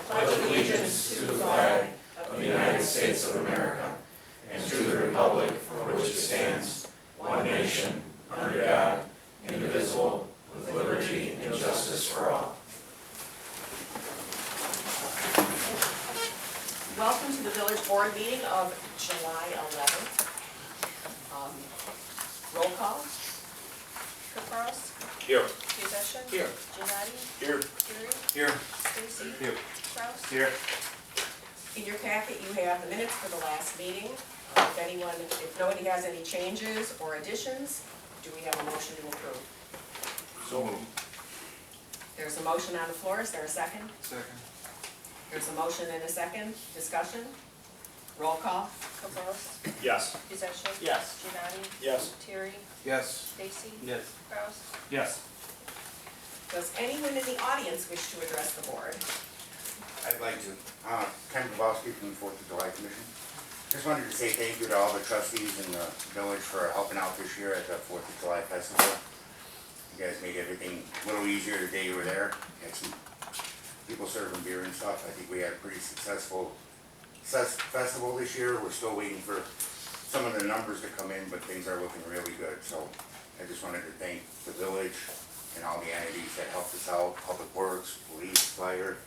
pledge allegiance to the flag of the United States of America and to the republic for which it stands, one nation, under God, indivisible, with liberty and justice for all. Welcome to the village board meeting of July 11th. Roll call. Capros? Here. Possession? Here. Giannotti? Here. Terry? Here. Stacy? Here. Kraus? Here. In your packet, you have the minutes for the last meeting. If nobody has any changes or additions, do we have a motion to approve? So moved. There's a motion on the floor. Is there a second? Second. There's a motion and a second. Discussion? Roll call. Capros? Yes. Possession? Yes. Giannotti? Yes. Terry? Yes. Stacy? Yes. Kraus? Yes. Does anyone in the audience wish to address the board? I'd like to. Ken Kowalski from the 4th of July Commission. Just wanted to say thank you to all the trustees in the village for helping out this year at the 4th of July Festival. You guys made everything a little easier the day you were there. Had some people serving beer and stuff. I think we had a pretty successful festival this year. We're still waiting for some of the numbers to come in, but things are looking really good. So I just wanted to thank the village and all the entities that helped us out, Public Works, Police, Fire,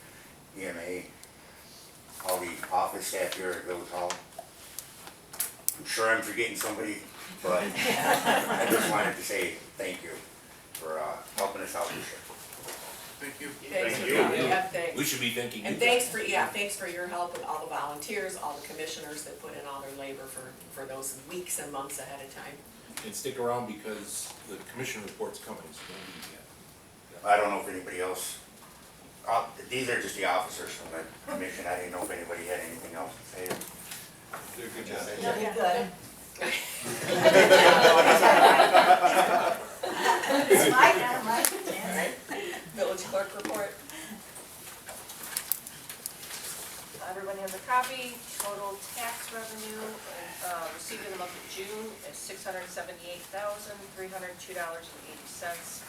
EMA, all the office staff here at Village Hall. I'm sure I'm forgetting somebody, but I just wanted to say thank you for helping us out this year. Thank you. Thanks for thanks. We should be thanking you. And thanks for your help and all the volunteers, all the commissioners that put in all their labor for those weeks and months ahead of time. And stick around because the commission report's coming, so don't leave yet. I don't know if anybody else, these are just the officers from the commission. I didn't know if anybody had anything else to say. Did a good job. You're good. It's mine, I don't like it. All right. Village clerk report. Everyone has a copy. Total tax revenue received in the month of June is $678,302.80.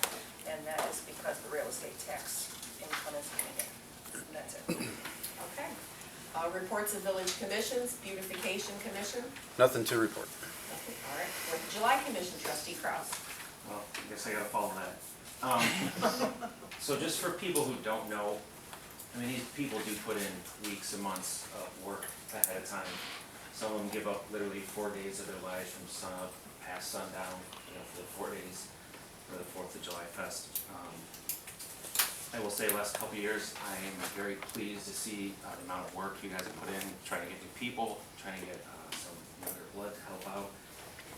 And that is because the real estate tax income is coming in. And that's it. Okay. Reports of village commissions, beautification commission. Nothing to report. Okay, all right. With the July commission, trustee Kraus. Well, I guess I gotta follow that. So just for people who don't know, I mean, these people do put in weeks and months of work ahead of time. Some of them give up literally 4 days of their lives from sun up past sundown, for the 4 days for the 4th of July Fest. I will say, last couple of years, I am very pleased to see the amount of work you guys have put in, trying to get new people, trying to get some younger blood to help out.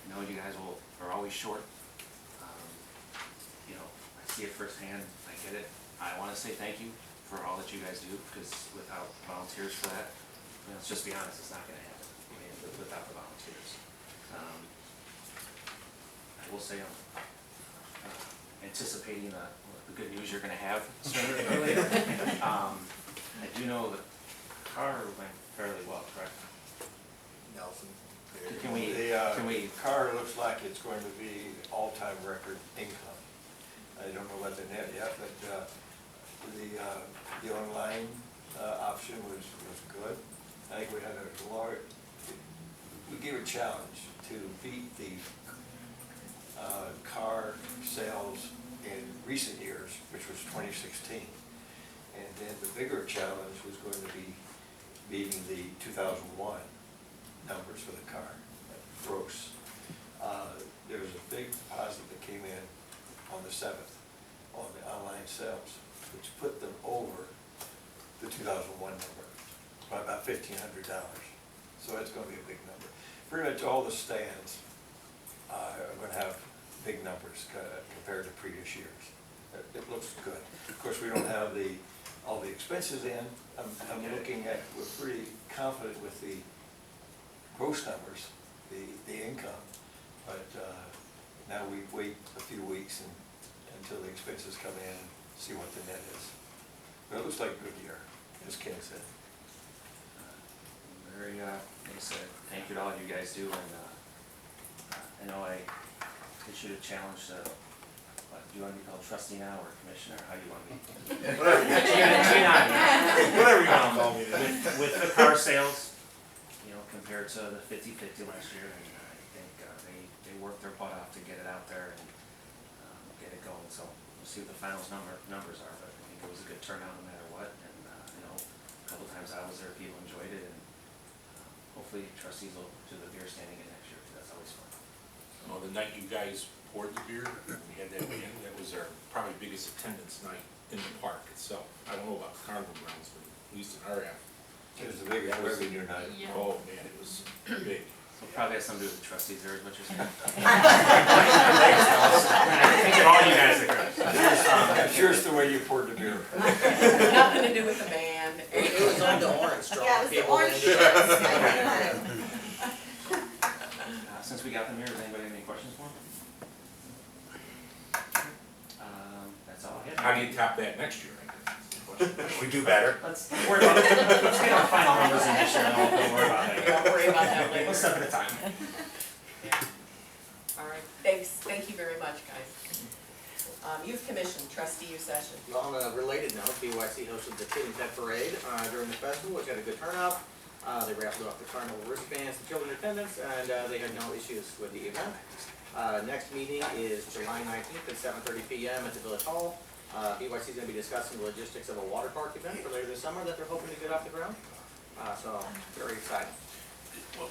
I know you guys are always short. I see it firsthand, I get it. I want to say thank you for all that you guys do, because without volunteers for that, let's just be honest, it's not going to happen. I mean, without the volunteers. I will say I'm anticipating the good news you're going to have sooner or later. I do know the car went fairly well, correct? Nelson. Can we? The car looks like it's going to be all-time record income. I don't know what the net yet, but the online option was good. I think we had we gave a challenge to beat the car sales in recent years, which was 2016. And then the bigger challenge was going to be beating the 2001 numbers for the car, gross. There was a big deposit that came in on the 7th on the online sales, which put them over the 2001 number by about $1,500. So it's going to be a big number. Pretty much all the stands are going to have big numbers compared to previous years. It looks good. Of course, we don't have all the expenses in. I'm looking at, we're pretty confident with the gross numbers, the income, but now we wait a few weeks until the expenses come in and see what the net is. But it looks like a good year, as Ken said. Very, like I said, thank you to all you guys do, and I know I issued a challenge to, do you want to be called trustee now or commissioner? How do you want to be? Whatever you want call me then. with the car sales, you know, compared to the 50-50 last year, and I think they worked their butt off to get it out there and get it going. So we'll see what the finals numbers are, but I think it was a good turnout no matter what. And you know, a couple times I was there, people enjoyed it, and hopefully trustees will do the beer standing again next year, because that's always fun. Well, the night you guys poured the beer, we had that band, that was our probably biggest attendance night in the park itself. I don't know about the carnival grounds, but at least in our half. It was the biggest revenue night. Oh, man, it was big. So probably has something to do with the trustees there, is what you're saying. I'm thinking all you guys are good. I'm sure it's the way you poured the beer. Nothing to do with the band. It was on the orange straw. Yeah, it was the People orange ended up- shirts. Since we got them here, does anybody have any questions for them? That's all I had. How do you top that next year, I guess, is the question. We do better. Let's worry about it. Let's get our final numbers in this year, and then we'll worry about that. Don't worry about that later. One step at a time. All right, thank you very much, guys. Youth Commission, trustee session. Well, on a related note, BYC hosted the Kid and Pet Parade during the festival, which had a good turnout. They raffled off the carnival wristbands to children in attendance, and they had no issues with the event. Next meeting is July 19th at 7:30 p.m. at the Village Hall. BYC is going to be discussing the logistics of a water park event for later this summer that they're hoping to get off the ground. So, very exciting.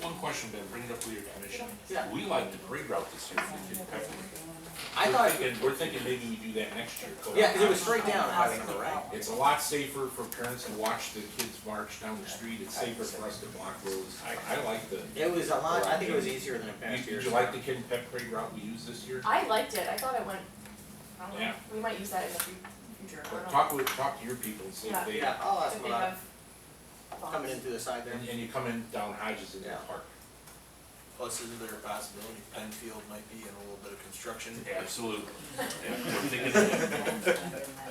One question, Ben, bring it up with your commission. Yeah. We like the parade route this year for the Kid Pepper. I thought, We're thinking maybe we do that next year. Go yeah, down because it was High straight Street. down, if I remember right. It's a lot safer for parents to watch the kids march down the street. It's safer for us to block roads. I like the. It was a lot, I think it was easier than in past Did years. you like the Kid and Pep parade route we used this year? I liked it, I thought it went, I don't know, Yeah. we might use that in the future, I don't know. Talk to your people and see if they, Yeah, I'll ask If them they about have coming in through the side there. and you come in down Hodges into the Yeah. park. Plus, isn't there a possibility Penfield might be in a little bit of construction? Absolutely.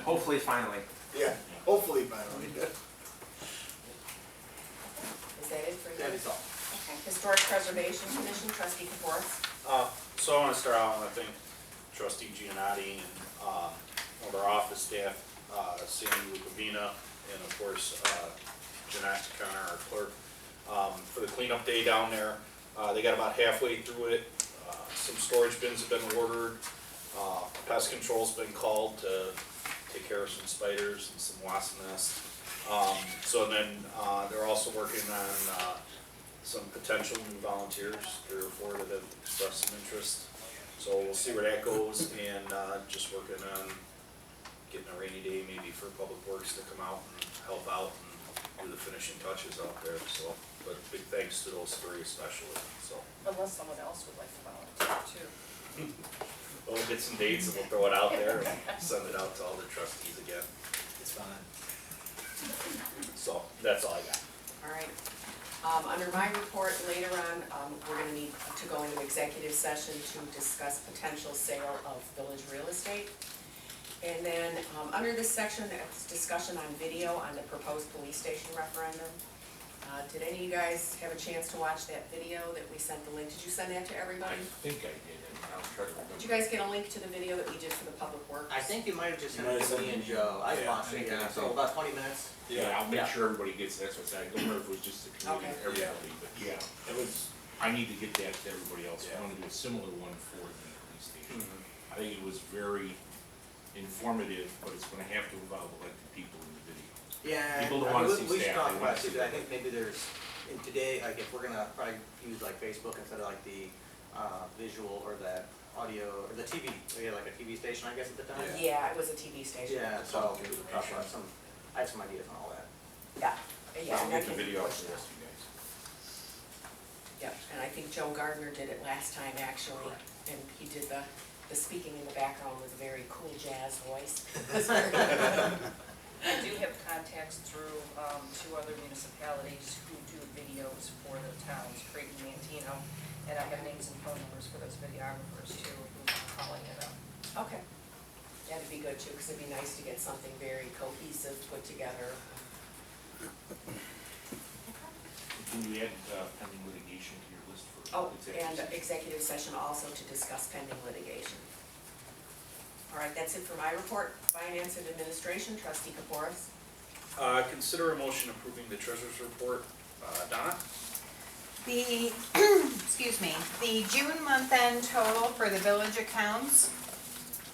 Hopefully, finally. Yeah, hopefully finally. Is that it for you? That is all. Okay. Historic Preservation Commission, trustee Kaporis. So I want to start out, and I think trustee Giannotti and one of our office staff, Sandy Lucavina, and of course, Jeanette Connor, our clerk, for the cleanup day down there. They got about halfway through it. Some storage bins have been ordered. Pest control's been called to take care of some spiders and some wasp nests. So then they're also working on some potential new volunteers, 3 or 4 that have expressed some interest. So we'll see where that goes, and just working on getting a rainy day maybe for Public Works to come out and help out and do the finishing touches out there. So, but big thanks to those 3 especially. So Unless someone else would like to volunteer too. we'll get some dates and we'll throw it out there and send it out to all the trustees again. It's fine. So that's all I got. All right. Under my report later on, we're gonna need to go into executive session to discuss potential sale of village real estate. And then, under this section, it's discussion on video on the proposed police station referendum. Did any of you guys have a chance to watch that video that we sent the link? Did you send that to I everybody? think I did, and I'll try to remember. Did you guys get a link to the video that we did for the Public Works? I think you might have just You sent might it have to me sent and Joe. I Yeah, watched I it, think I yeah, did. so about 20 minutes. Yeah, I'll make Yeah. sure everybody gets it. That's what I don't know if it was just the committee or Okay. everybody, but yeah, it was, I need to get that to everybody else. I want to do a similar one for the police station. I think it was very informative, but it's gonna have to involve elected people in the video. Yeah, People don't I wanna mean, see we should staff, talk they about wanna it too, see but I the- think maybe there's, in today, like if we're gonna probably use like Facebook instead of like the visual or that audio, or the TV, we had like a TV station, I guess, at the time. Yeah, it was a TV station. Yeah, so we could talk about some, I have some ideas on all that. Yeah, yeah. I'll and I get the can video out push to the that. rest of you guys. Yep, and I think Joe Gardner did it last time actually, and he did the speaking in the background with a very cool jazz voice. I do have contacts through 2 other municipalities who do videos for the towns, Creighton and Mantino, and I have names and phone numbers for those videographers too, who are calling it up. Okay, that'd be good too, because it'd be nice to get something very cohesive put together. Can you add pending litigation to your list for? Oh, executive and session? executive session also to discuss pending litigation. All right, that's it for my report. Finance and Administration, trustee Kaporis. Consider a motion approving the treasurer's report. Donna? The, excuse me, the June month-end total for the village accounts,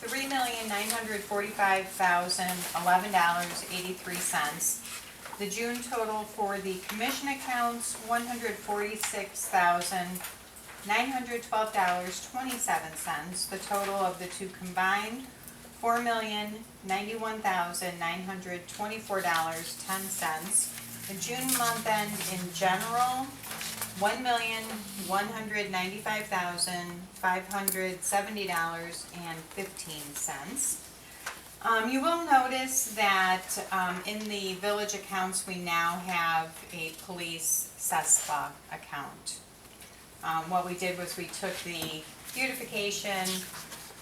$3,945,011.83. The June total for the commission accounts, $146,912.27. The total of the two combined, $4,091,924.10. The June month end in general, $1,195,570.15. You will notice that in the village accounts, we now have a police CESPA account. What we did was we took the beautification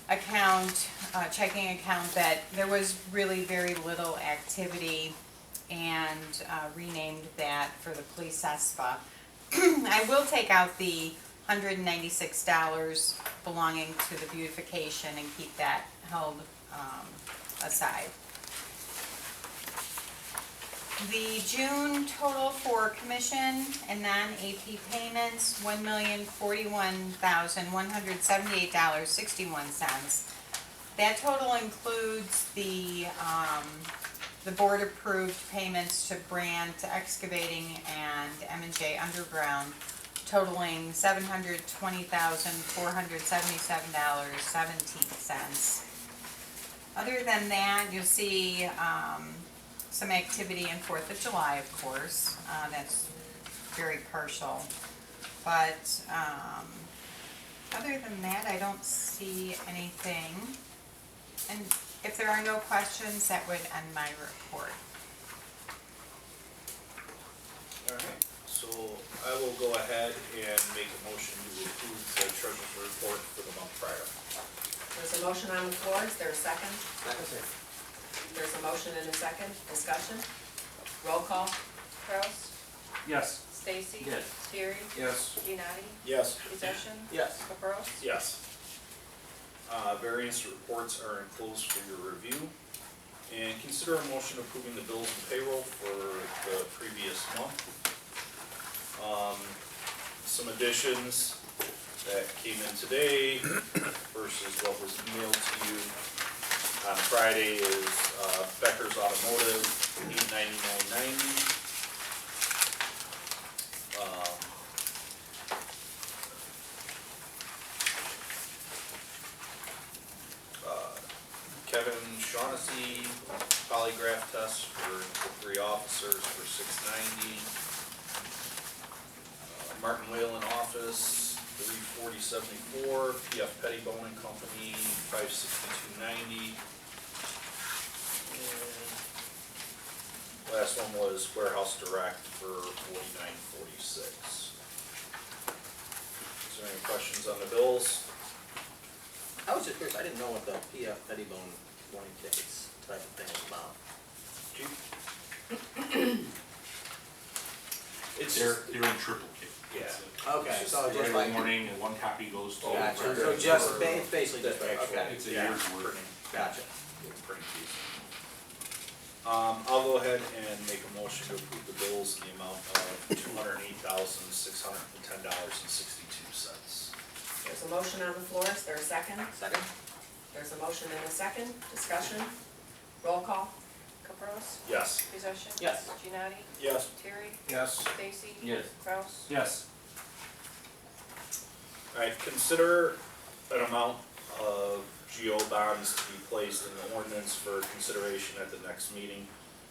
account, checking account that there was really very little activity, and renamed that for the police CESPA. I will take out the $196 belonging to the beautification and keep that held aside. The June total for commission and non-AP payments, $1,041,178.61. That total includes the board-approved payments to Brandt Excavating and M&J Underground, totaling $720,477.17. Other than that, you'll see some activity in 4th of July, of course. That's very partial. But other than that, I don't see anything. And if there are no questions, that would end my report. Alright, so I will go ahead and make a motion to approve the treasurer's report for the month prior. There's a motion on the floor, is there a second? Second, sir. There's a motion and a second, discussion? Roll call? Kraus, Yes. Stacy. Yes. Terry. Yes. Genati, Yes. Possession. Yes. Caprows. Yes. Variance reports are enclosed for your review. And consider a motion approving the bills and payroll for the previous month. Some additions that came in today versus what was mailed to you on Friday is Becker's Automotive, $899.90. Kevin Shaughnessy, polygraph test for the 3 officers for $690. Martin Whalen office, $340.74. PF Pettibone and Company, $562.90. Last one was Warehouse Direct for $49.46. Is there any questions on the bills? I was just curious, I didn't know what the PF Pettibone warning tickets type of thing was about. Chief? It's They're in triplicate. yeah. Okay, It's so Every just like, morning, and one copy goes to. gotcha, so just basically just, Actual- okay, It's a yeah, year's worth. printing. gotcha. Pretty decent. I'll go ahead and make a motion to approve the bills in the amount of $208,610.62. There's a motion on the floor, is there a second? Second? There's a motion and a second, discussion? Roll call? Caprows. Yes. Possession. Yes. Genati, Yes. Terry. Yes. Stacy. Yes. Kraus. Yes. Alright, consider an amount of GO bonds to be placed in the ordinance for consideration at the next meeting.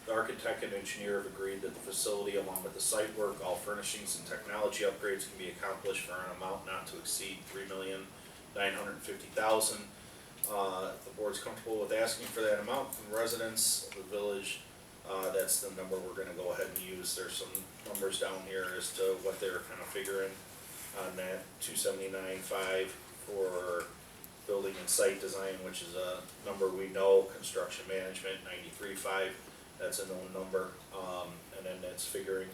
The architect and engineer have agreed that the facility, along with the site work, all furnishings and technology upgrades can be accomplished for an amount not to exceed $3,950,000. If the board's comfortable with asking for that amount from residents of the village, that's the number we're gonna go ahead and use. There's some numbers down here as to what they're kind of figuring on that. $279,500 for building and site design, which is a number we know. Construction management, $93,500, that's a known number. And then that's figuring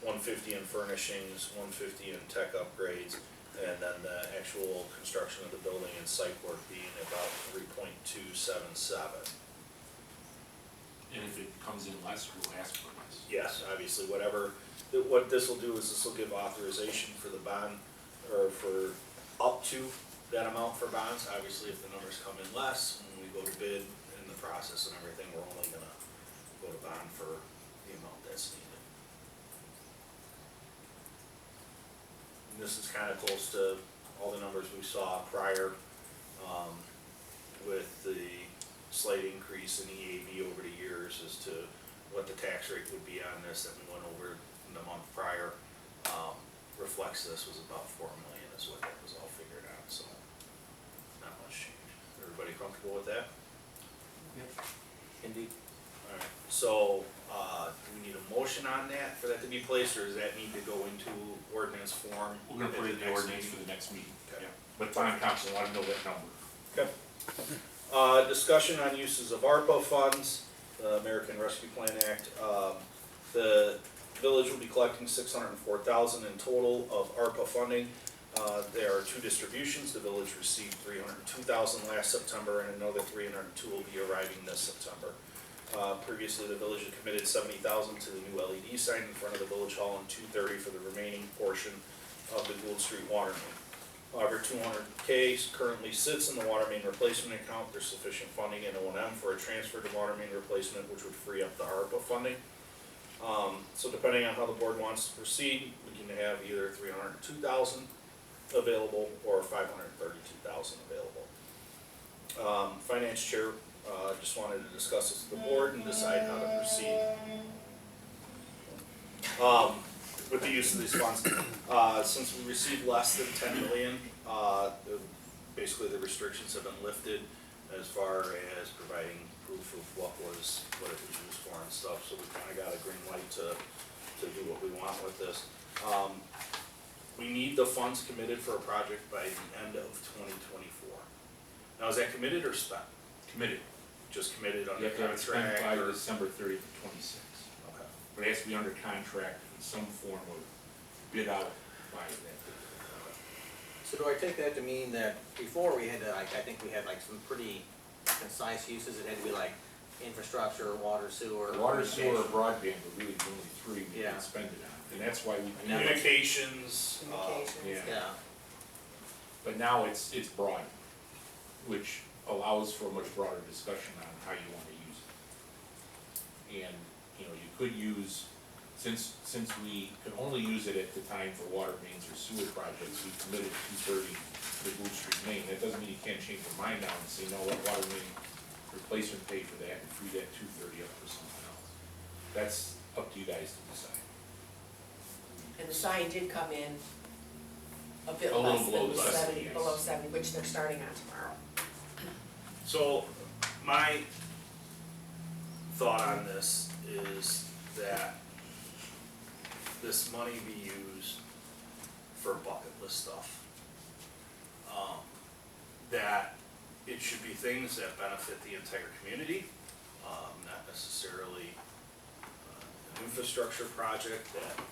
$150 in furnishings, $150 in tech upgrades, and then the actual construction of the building and site work being about $3.277. And if it comes in less, we'll ask for less. Yes, obviously, whatever, what this will do is this will give authorization for the bond, or for up to that amount for bonds. Obviously, if the numbers come in less, when we go to bid in the process and everything, we're only gonna go to bond for the amount that's needed. And this is kinda close to all the numbers we saw prior, with the slight increase in EAV over the years as to what the tax rate would be on this that we went over in the month prior. Reflects this was about 4 million is what that was all figured out, so not much change. Everybody comfortable with that? Indeed. Alright, so, do we need a motion on that for that to be placed, or does that need to go into ordinance form? We're gonna at put it in the next ordinance meeting? for the next meeting. Okay. Yeah. But bond council wanna know that number. Okay. Discussion on uses of ARPA funds, the American Rescue Plan Act. The village will be collecting $604,000 in total of ARPA funding. There are two distributions. The village received $302,000 last September, and another $302,000 will be arriving this September. Previously, the village had committed $70,000 to the new LED sign in front of the village hall and $230,000 for the remaining portion of the Gould Street water main. However, $200K currently sits in the water main replacement account. There's sufficient funding in O&M for a transfer to water main replacement, which would free up the ARPA funding. So depending on how the board wants to proceed, we can have either $302,000 available or $532,000 available. Finance chair, just wanted to discuss this with the board and decide how to proceed. With the use of these funds. Since we received less than 10 million, basically the restrictions have been lifted as far as providing proof of what it was used for and stuff, so we kinda got a green light to do what we want with this. We need the funds committed for a project by the end of 2024. Now, is that committed or spent? Committed. Just committed You under have to have it spent contract by or? December 30th of 26. Okay. But it has to be under contract in some form of bid out by that. So do I take that to mean that before we had to, like, I think we had like some pretty concise uses, it had to be like infrastructure, water, sewer. Water, sewer, or communication. broadband were really the only three we Yeah. could spend it on, and that's why we. Communications, Communications. Yeah. Yeah, But now it's broad, which allows for a much broader discussion on how you wanna use it. And, you know, you could use, since we could only use it at the time for water mains or sewer projects, we committed $230 to the Gould Street main. That doesn't mean you can't change your mind now and say, no, what water main replacement pay for that and free that $230 up for something else. That's up to you guys to decide. And the sign did come in a bit A little less below than the 70, 70, yes. below 70, which they're starting on tomorrow. So, my thought on this is that this money be used for bucket list stuff. That it should be things that benefit the entire community, not necessarily an infrastructure project that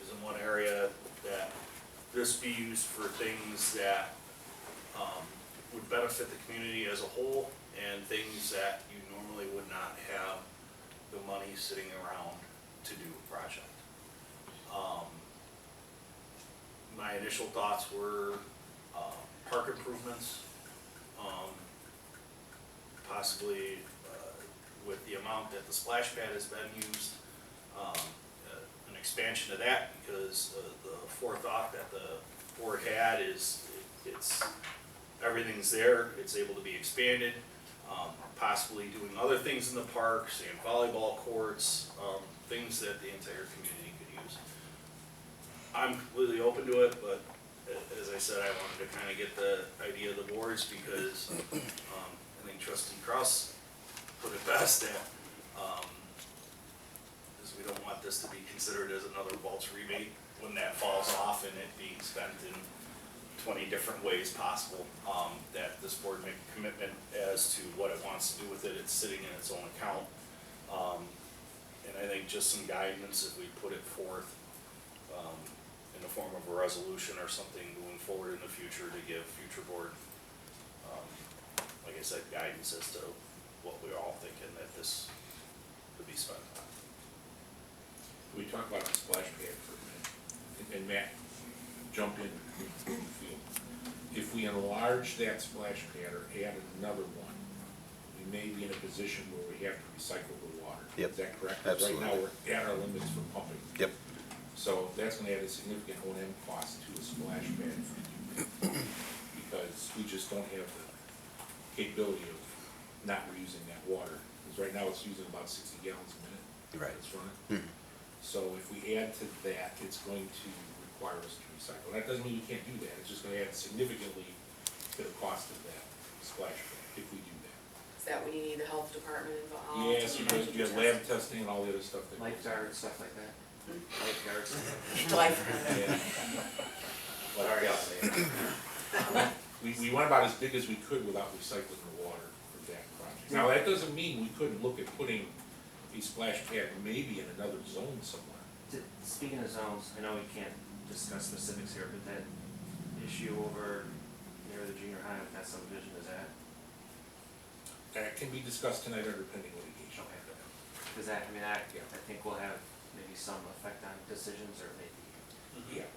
is in one area, that this be used for things that would benefit the community as a whole, and things that you normally would not have the money sitting around to do a project. My initial thoughts were park improvements, possibly with the amount that the splash pad has been used, an expansion of that, because the forethought that the board had is it's everything's there, it's able to be expanded, possibly doing other things in the park, say volleyball courts, things that the entire community could use. I'm completely open to it, but as I said, I wanted to kind of get the idea of the boards, because I think Trustee Cross put it best that is we don't want this to be considered as another Waltz rebate when that falls off and it being spent in 20 different ways possible, that this board make a commitment as to what it wants to do with it. It's sitting in its own account. And I think just some guidance, if we put it forth in the form of a resolution or something moving forward in the future to give future board, like I said, guidance as to what we're all thinking, that this be spent on. We talk about the splash pad for a minute, and Matt, jump in if you feel. If we enlarge that splash pad or add another one, we may be in a position where we have to recycle the water. Yep, Is that correct? 'Cause right now, absolutely. we're at our limits for pumping. Yep. So that's gonna add a significant O&M cost to a splash pad if we do that. Because we just don't have the capability of not reusing that water. Because right now, it's using about 60 gallons a minute. Right. It's running. So if we add to that, it's going to require us to recycle. That doesn't mean we can't do that, it's just gonna add significantly to the cost of that splash pad, if we do that. Is that when you need the health department involved? Yes, you have lab testing and all the other stuff that. goes on. Lifeguard, stuff like that. Lifeguards. Life. Yeah. Sorry, I'll say it. We went about as big as we could without recycling the water for that project. Now, that doesn't mean we couldn't look at putting a splash pad maybe in another zone somewhere. Speaking of zones, I know we can't discuss specifics here, but that issue over near the junior high with that subdivision, is that? That can be discussed tonight under pending litigation. Because that, I mean, that, I think will have maybe some effect on decisions or maybe, Yeah,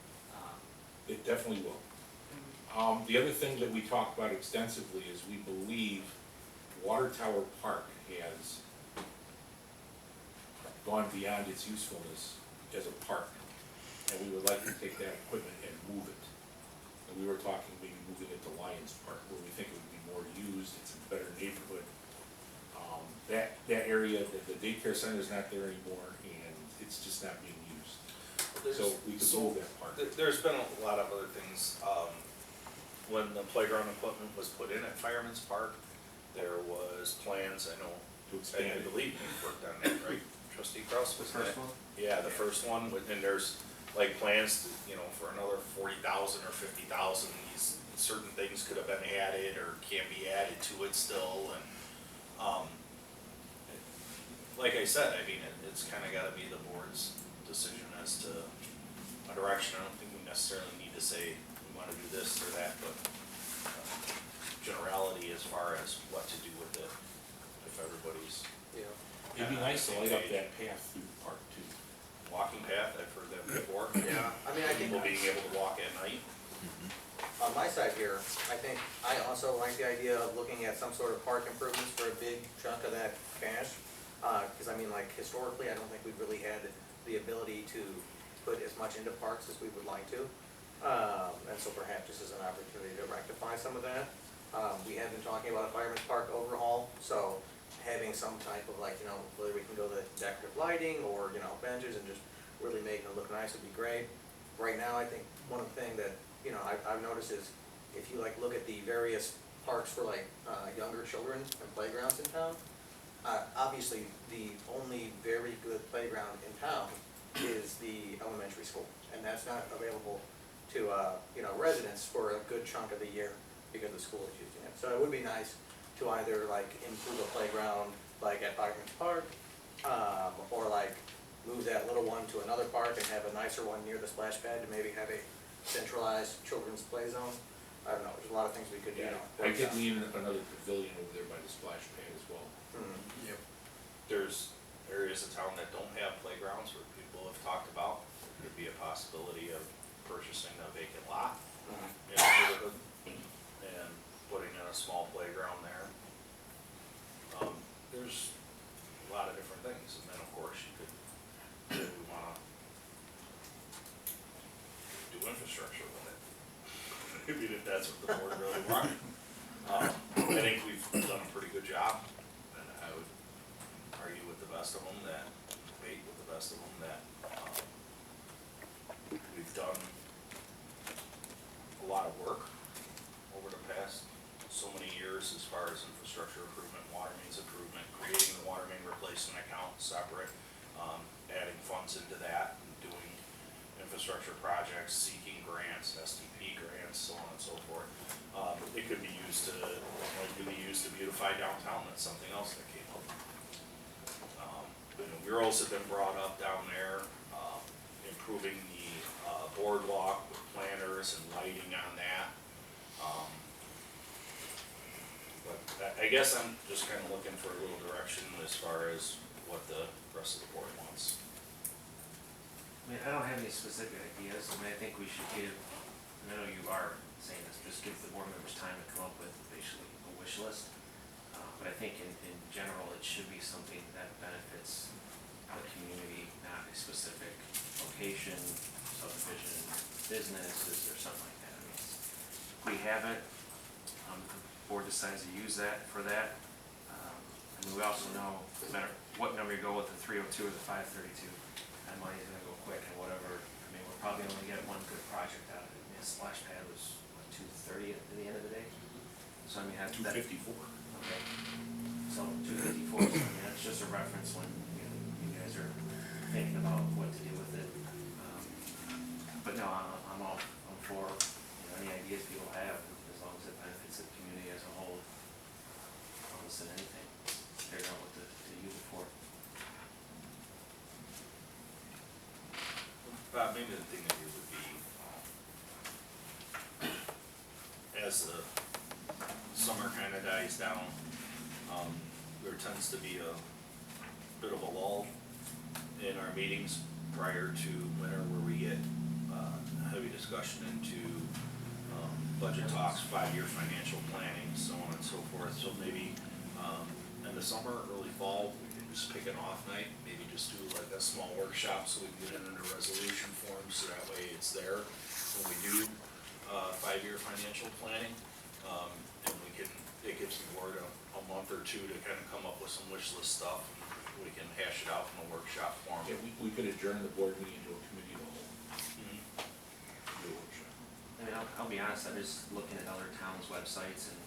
it definitely will. The other thing that we talked about extensively is we believe Water Tower Park has gone beyond its usefulness as a park. And we would like to take that equipment and move it. And we were talking maybe moving it to Lions Park, where we think it would be more used, it's a better neighborhood. That area, the daycare center is not there anymore, and it's just not being used. So we could move that park. There's been a lot of other things, when the playground equipment was put in at Fireman's Park, there was plans, I know, To expand I it. believe you worked on that, right, trustee Kraus? the was first that- one? Yeah, the first one, and there's like plans to, you know, for another 40,000 or 50,000, these certain things could have been added or can be added to it still, and, like I said, I mean, it's kinda gotta be the board's decision as to a direction. I don't think we necessarily need to say we wanna do this or that, but generality as far as what to do with it, if everybody's It'd be nice to light up that path through the park too. walking path, I've heard that before. Yeah, I mean, I think People being able to walk at night. on my side here, I think I also like the idea of looking at some sort of park improvements for a big chunk of that cash. Cause I mean, like historically, I don't think we've really had the ability to put as much into parks as we would like to. And so perhaps this is an opportunity to rectify some of that. We have been talking about a Fireman's Park overhaul, so having some type of like, you know, whether we can go the decorative lighting or, you know, benches and just really making it look nice would be great. Right now, I think one of the things that, you know, I've noticed is if you like look at the various parks for like, younger children and playgrounds in town, obviously, the only very good playground in town is the elementary school, and that's not available to, you know, residents for a good chunk of the year because the school is using it. So it would be nice to either like improve a playground like at Fireman's Park, or like move that little one to another park and have a nicer one near the splash pad to maybe have a centralized children's play zone. I don't know, there's a lot of things we could do. I could lean another pavilion over there by the splash pad as well. Yep. There's areas of town that don't have playgrounds where people have talked about, there'd be a possibility of purchasing a vacant lot in the neighborhood and putting in a small playground there. There's a lot of different things, and then of course you could, if we wanna do infrastructure with it. I mean, if that's what the board really wanted. I think we've done a pretty good job, and I would argue with the best of them that, debate with the best of them that, we've done a lot of work over the past so many years as far as infrastructure improvement, water mains improvement, creating the water main replacement account separate, adding funds into that, and doing infrastructure projects, seeking grants, STP grants, so on and so forth. It could be used to, to beautify downtown, that's something else that came up. You know, murals have been brought up down there, improving the boardwalk with planters and lighting on that. But I guess I'm just kind of looking for a little direction as far as what the rest of the board wants. I mean, I don't have any specific ideas. I mean, I think we should give, and I know you are saying this, just give the board members time to come up with basically a wish list. But I think in general, it should be something that benefits the community, not a specific location, subdivision, businesses, or something like that. I mean, we have it, the board decides to use that for that. I mean, we also know, no matter what number you go with, the 302 or the 532, that money's gonna go quick and whatever. I mean, we'll probably only get one good project out of it. I mean, the splash pad was, what, 230 at the end of the day? So I mean, that. 254. Okay. So 254, so I mean, that's just a reference when, you know, you guys are thinking about what to do with it. But no, I'm for, you know, any ideas people have, as long as it benefits the community as a whole. I'll listen to anything, figure out what to use it for. Maybe the thing that it would be, as the summer kind of dies down, there tends to be a bit of a lull in our meetings prior to winter where we get heavy discussion into budget talks, 5-year financial planning, so on and so forth. So maybe in the summer, early fall, we can just pick an off night, maybe just do like a small workshop so we can get it into resolution form, so that way it's there when we do 5-year financial planning. And it gives the board a month or two to kind of come up with some wish list stuff, and we can hash it out in a workshop form. Yeah, we could adjourn the board meeting to a committee of the whole. Do a workshop. I mean, I'll be honest, I'm just looking at other towns' websites and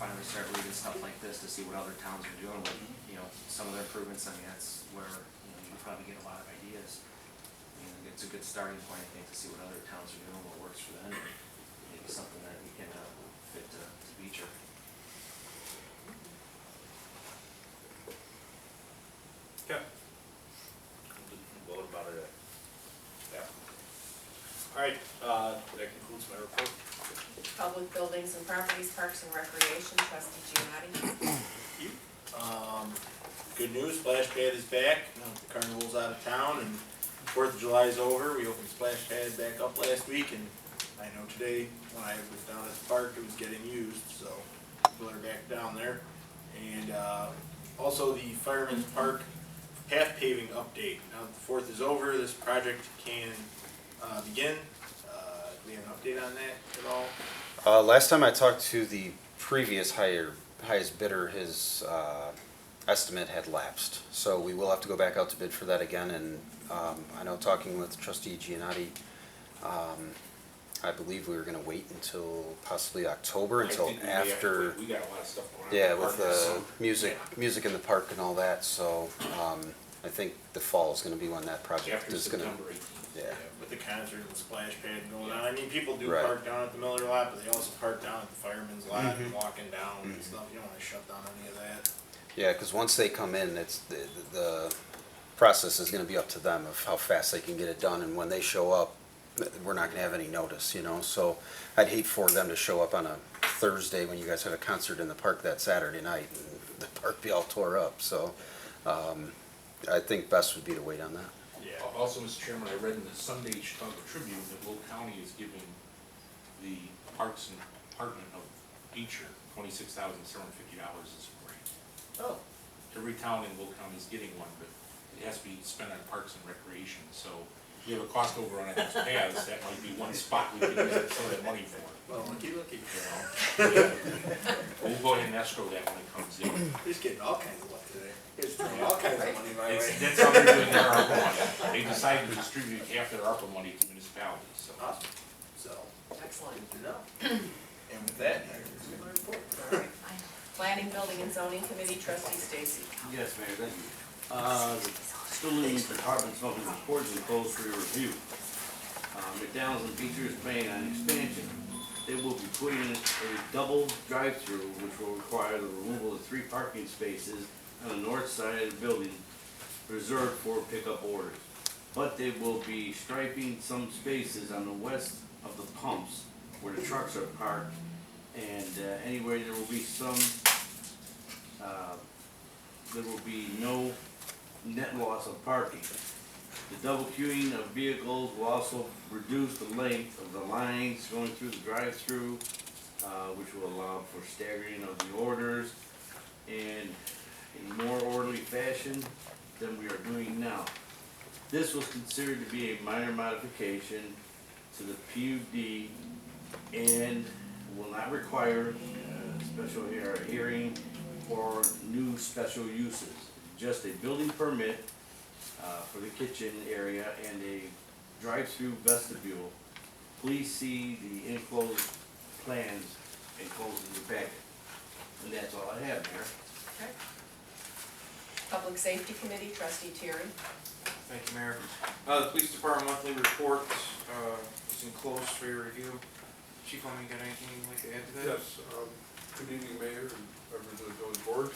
finally start reading stuff like this to see what other towns are doing with, you know, some of their improvements. I mean, that's where, you know, you probably get a lot of ideas. I mean, it's a good starting point, I think, to see what other towns are doing, what works for them, and maybe something that we can fit to Beecher. Okay. We'll vote about it. Yeah. All right, that concludes my report. Public buildings and properties, parks and recreation, trustee Giannotti. Good news, Splash Pad is back. The carnival's out of town and 4th of July is over. We opened Splash Pad back up last week, and I know today when I was down at the park, it was getting used, so people are back down there. And also the Fireman's Park path paving update. Now that the 4th is over, this project can begin. Do we have an update on that at all? Last time I talked to the previous highest bidder, his estimate had lapsed. So we will have to go back out to bid for that again, and I know talking with trustee Giannotti, I believe we were gonna wait until possibly October, until after. We got a lot of stuff going on. Yeah, with the music in the park and all that, so I think the fall is gonna be when that project After is gonna. September 18th. Yeah. With the concert and the splash pad going on. I mean, people do Right. park down at the Miller lot, but they also park down at the Fireman's lot and walking down and stuff. You don't wanna shut down any of that. Yeah, because once they come in, it's the process is gonna be up to them of how fast they can get it done, and when they show up, we're not gonna have any notice, you know, so I'd hate for them to show up on a Thursday when you guys have a concert in the park that Saturday night, and the park be all tore up, so, I think best would be to wait on that. Yeah. Also, Mr. Chairman, I read in the Sunday Chicago Tribune that Will County is giving the Parks and Department of Beecher $26,750 as a grant. Oh. Every town in Will County is getting one, but it has to be spent on parks and recreation, so if you have a cost overrun on those paths, that might be one spot we can use some of that money for. Well, looky. We'll go ahead and escrow that when it comes in. He's getting all kinds of luck today. He's throwing all kinds of money my way. That's how they're doing their ARPA money. They decided to distribute half their ARPA money to municipalities, so. Awesome. So, Excellent. good to know. And with that, here's my report. Planning, building and zoning committee, trustee Stacy. Yes, Mayor, thank you. The facility department's monthly reports are closed for your review. McDonald's and Beecher is planning on expansion. They will be putting in a double drive-through, which will require the removal of 3 parking spaces on the north side of the building reserved for pickup orders. But they will be striping some spaces on the west of the pumps where the trucks are parked, and anyway, there will be some there will be no net loss of parking. The double queuing of vehicles will also reduce the length of the lines going through the drive-through, which will allow for staggering of the orders and in more orderly fashion than we are doing now. This was considered to be a minor modification to the PUD and will not require special hearing or new special uses. Just a building permit for the kitchen area and a drive-through vestibule. Please see the enclosed plans enclosed in your packet. And that's all I have, Mayor. Okay. Public Safety Committee, trustee Terry. Thank you, Mayor. The Police Department monthly report is enclosed for your review. Chief, want me to get anything you'd like to add to that? Yes, good evening, Mayor and members of the village board.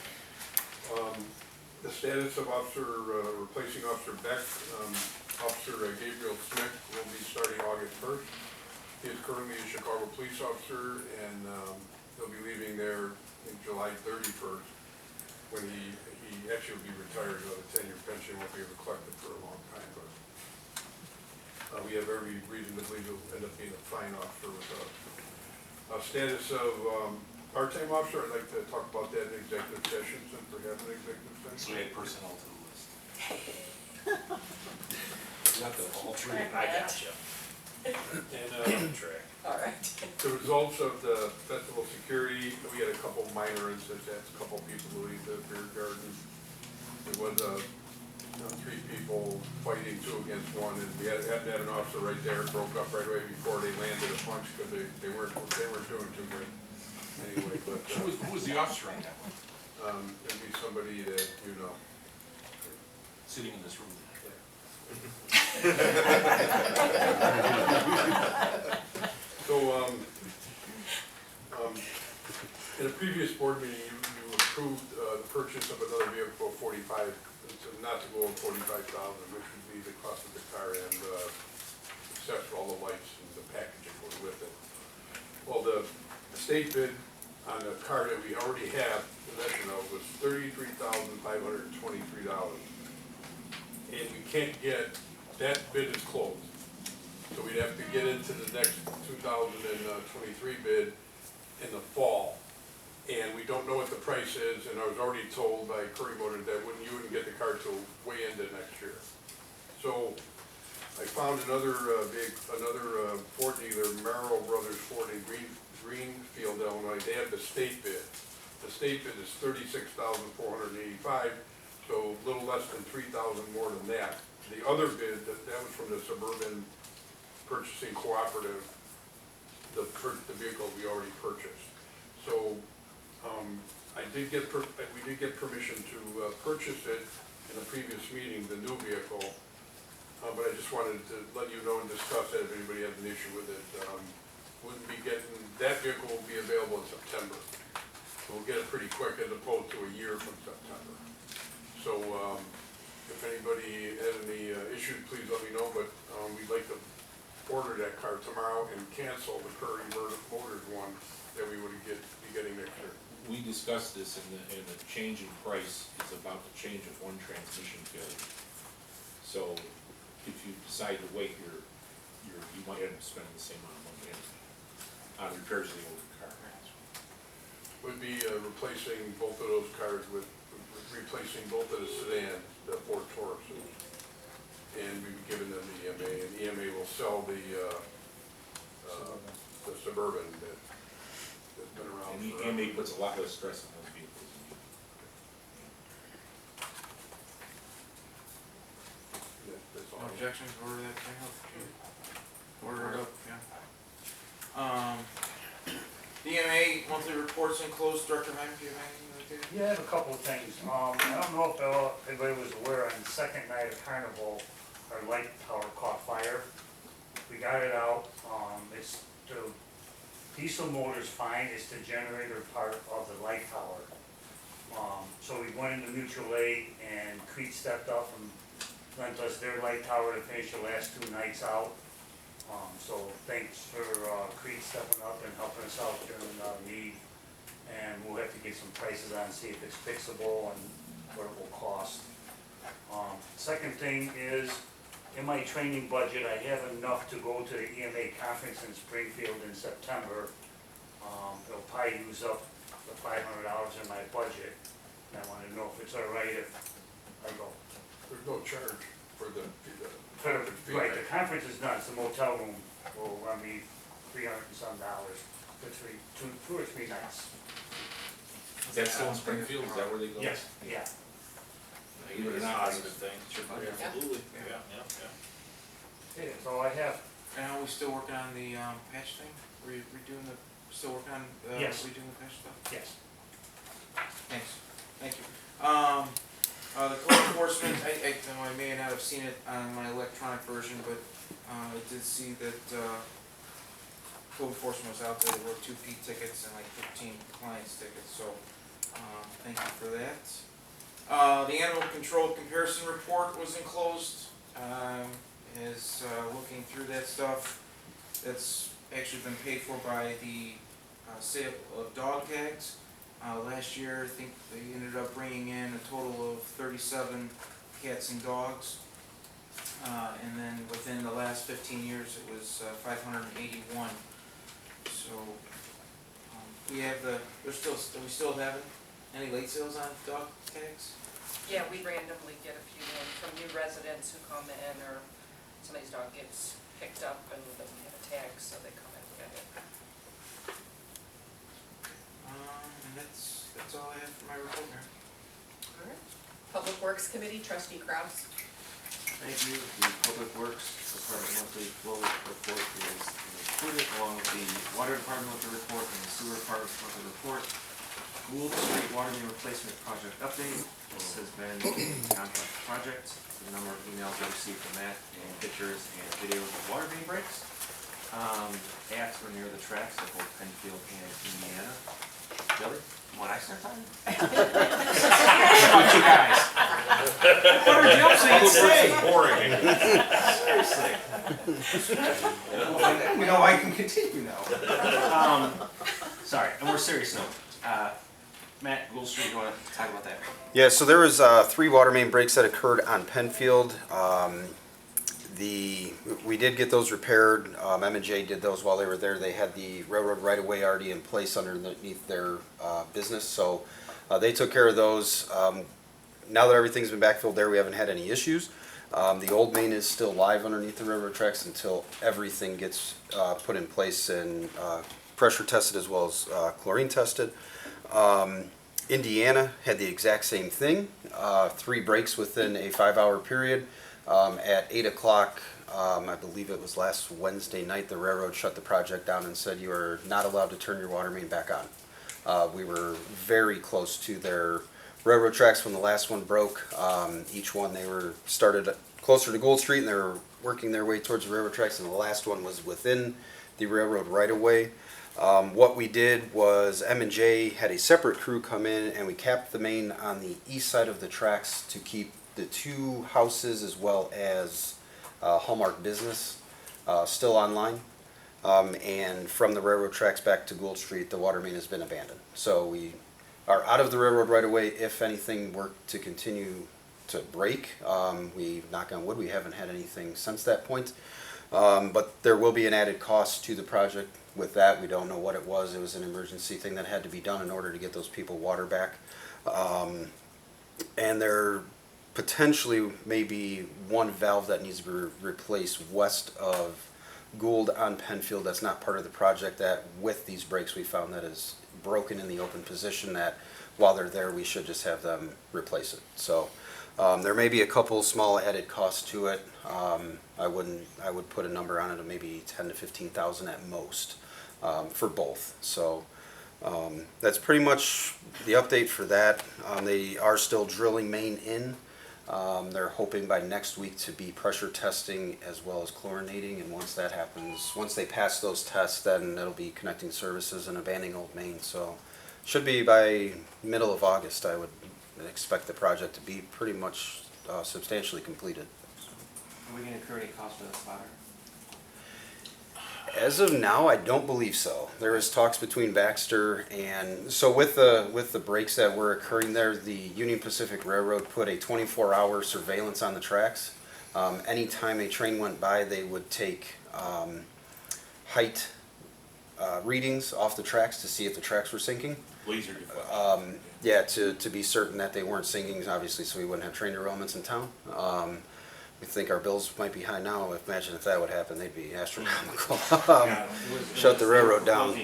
The status of replacing Officer Beck, Officer Gabriel Smith will be starting August 1st. He is currently a Chicago police officer and he'll be leaving there in July 31st when he actually will be retired with a 10-year pension, won't be able to collect it for a long time, but we have every reason to believe he'll end up being a fine officer with us. Status of part-time officer, I'd like to talk about that in executive session since we're having an executive session. So we add personnel to the list. Not the all three. I got you. And Track. All right. the results of the festival security, we had a couple minor incidents, a couple people who leave the beer garden. There was 3 people fighting 2 against 1, and we had to have an officer right there, broke up right away before they landed a punch because they weren't doing too good. Anyway, but Who was the officer on that one? it'd be somebody that you know. Sitting in this room. So, in a previous board meeting, you approved the purchase of another vehicle, 45, not to go over 45,000, which would be the cost of the car and except for all the lights and the packaging goes with it. Well, the state bid on the car that we already have possession of was $33,523. And we can't get, that bid is closed. So we'd have to get into the next 2023 bid in the fall. And we don't know what the price is, and I was already told by Curry Motors that you wouldn't get the car till way into next year. So I found another Ford dealer, Merrill Brothers Ford in Greenfield, Illinois. They have the state bid. The state bid is $36,485, so a little less than $3,000 more than that. The other bid, that was from the Suburban Purchasing Cooperative, the vehicle we already purchased. So we did get permission to purchase it in the previous meeting, the new vehicle. But I just wanted to let you know and discuss that if anybody has an issue with it. That vehicle will be available in September. So we'll get it pretty quick as opposed to a year from September. So if anybody has any issues, please let me know, but we'd like to order that car tomorrow and cancel the Curry Motors one that we would be getting next year. We discussed this, and the change in price is about the change of one transmission failure. So if you decide to wait, you might end up spending the same amount of money on repairs of the older car. Would be replacing both of those cars with replacing both of the sedans, the Ford Tauruses, and we'd be giving them the EMA, and EMA will sell the Suburban that's been around. And the EMA puts a lot of stress on those vehicles. That's all. No objections, order that thing up. Order it up, yeah. EMA monthly reports enclosed. Director Hyman, do you have anything like that? Yeah, I have a couple of things. I don't know if everybody was aware, on the second night of Carnival, our light tower caught fire. We got it out. It's the diesel motor's fine, it's the generator part of the light tower. So we went into mutual aid and Crete stepped up and lent us their light tower to finish the last 2 nights out. So thanks for Crete stepping up and helping us out during need. And we'll have to get some prices on, see if it's fixable, and what it will cost. Second thing is, in my training budget, I have enough to go to the EMA conference in Springfield in September. It'll probably use up the $500 in my budget. And I wanna know if it's all right if I go. There's no charge for the Right, the conference is done, it's a motel room, will run me $300 and some for two or three nights. Is that still in Springfield, is that where they go? Yes, yeah. Even It's a not, positive thing. Sure, Yeah. absolutely. Yeah, yeah, yeah. Okay, that's all I have. And are we still working on the, patch thing? Still working on, Yes. redoing the patch stuff? Yes. Thanks, thank you. The code enforcement, I know I may not have seen it on my electronic version, but, I did see that, code enforcement was out there, there were 2 P tickets and like 15 compliance tickets, so, thank you for that. The animal control comparison report was enclosed, looking through that stuff. That's actually been paid for by the, sale of dog tags. Last year, I think they ended up bringing in a total of 37 cats and dogs. And then within the last 15 years, it was 581. So, we have are we still having any late sales on dog tags? Yeah, we randomly get a few in from new residents who come in, or somebody's dog gets picked up and then we have a tag, so they come in and get it. And that's all I have for my report, Mayor. All right. Public Works Committee, Trustee Kraus. Thank you. The Public Works Department monthly flow report is included along with the Water Department monthly report and the Sewer Department monthly report. Gould Street Water Main Replacement Project update. This has been a contract project. The number of emails I received from that and pictures and videos of water main breaks at or near the tracks of both Penfield and Indiana. Really? When I start time? About you guys. What are you saying? Say? Boring. Seriously. We know I can continue now. Sorry, and we're serious note. Matt, Gould Street, you want to talk about that? Yeah, so there was 3 water main breaks that occurred on Penfield. We did get those repaired. M&J did those while they were there. They had the railroad right-of-way already in place underneath their business, so they took care of those. Now that everything's been backfilled there, we haven't had any issues. The old main is still live underneath the railroad tracks until everything gets put in place and pressure tested as well as chlorine tested. Indiana had the exact same thing, 3 breaks within a 5-hour period. At 8 o'clock, I believe it was last Wednesday night, the railroad shut the project down and said you are not allowed to turn your water main back on. We were very close to their railroad tracks when the last one broke. Each one they were started closer to Gould Street and they were working their way towards the railroad tracks, and the last one was within the railroad right-of-way. What we did was M&J had a separate crew come in and we capped the main on the east side of the tracks to keep the 2 houses as well as Hallmark Business still online. And from the railroad tracks back to Gould Street, the water main has been abandoned. So we are out of the railroad right away. If anything were to continue to break, we, knock on wood, we haven't had anything since that point. But there will be an added cost to the project with that. We don't know what it was. It was an emergency thing that had to be done in order to get those people water back. And there potentially maybe one valve that needs to be replaced west of Gould on Penfield. That's not part of the project. That with these breaks we found that is broken in the open position, that while they're there we should just have them replace it. So there may be a couple small added costs to it. I would put a number on it of maybe 10 to 15,000 at most for both. So that's pretty much the update for that. They are still drilling main in. They're hoping by next week to be pressure testing as well as chlorinating, and once that happens, once they pass those tests, then it'll be connecting services and abandoning old main. So should be by middle of August. I would expect the project to be pretty much substantially completed. Are we going to incur any cost for the spotter? As of now, I don't believe so. There is talks between Baxter and, so with the breaks that were occurring there, the Union Pacific Railroad put a 24-hour surveillance on the tracks. Anytime a train went by, they would take height readings off the tracks to see if the tracks were sinking. Laser deflection. Yeah, to be certain that they weren't sinking, obviously, so we wouldn't have train derailments in town. We think our bills might be high now. Imagine if that would happen, they'd be astronomical. Shut the railroad down.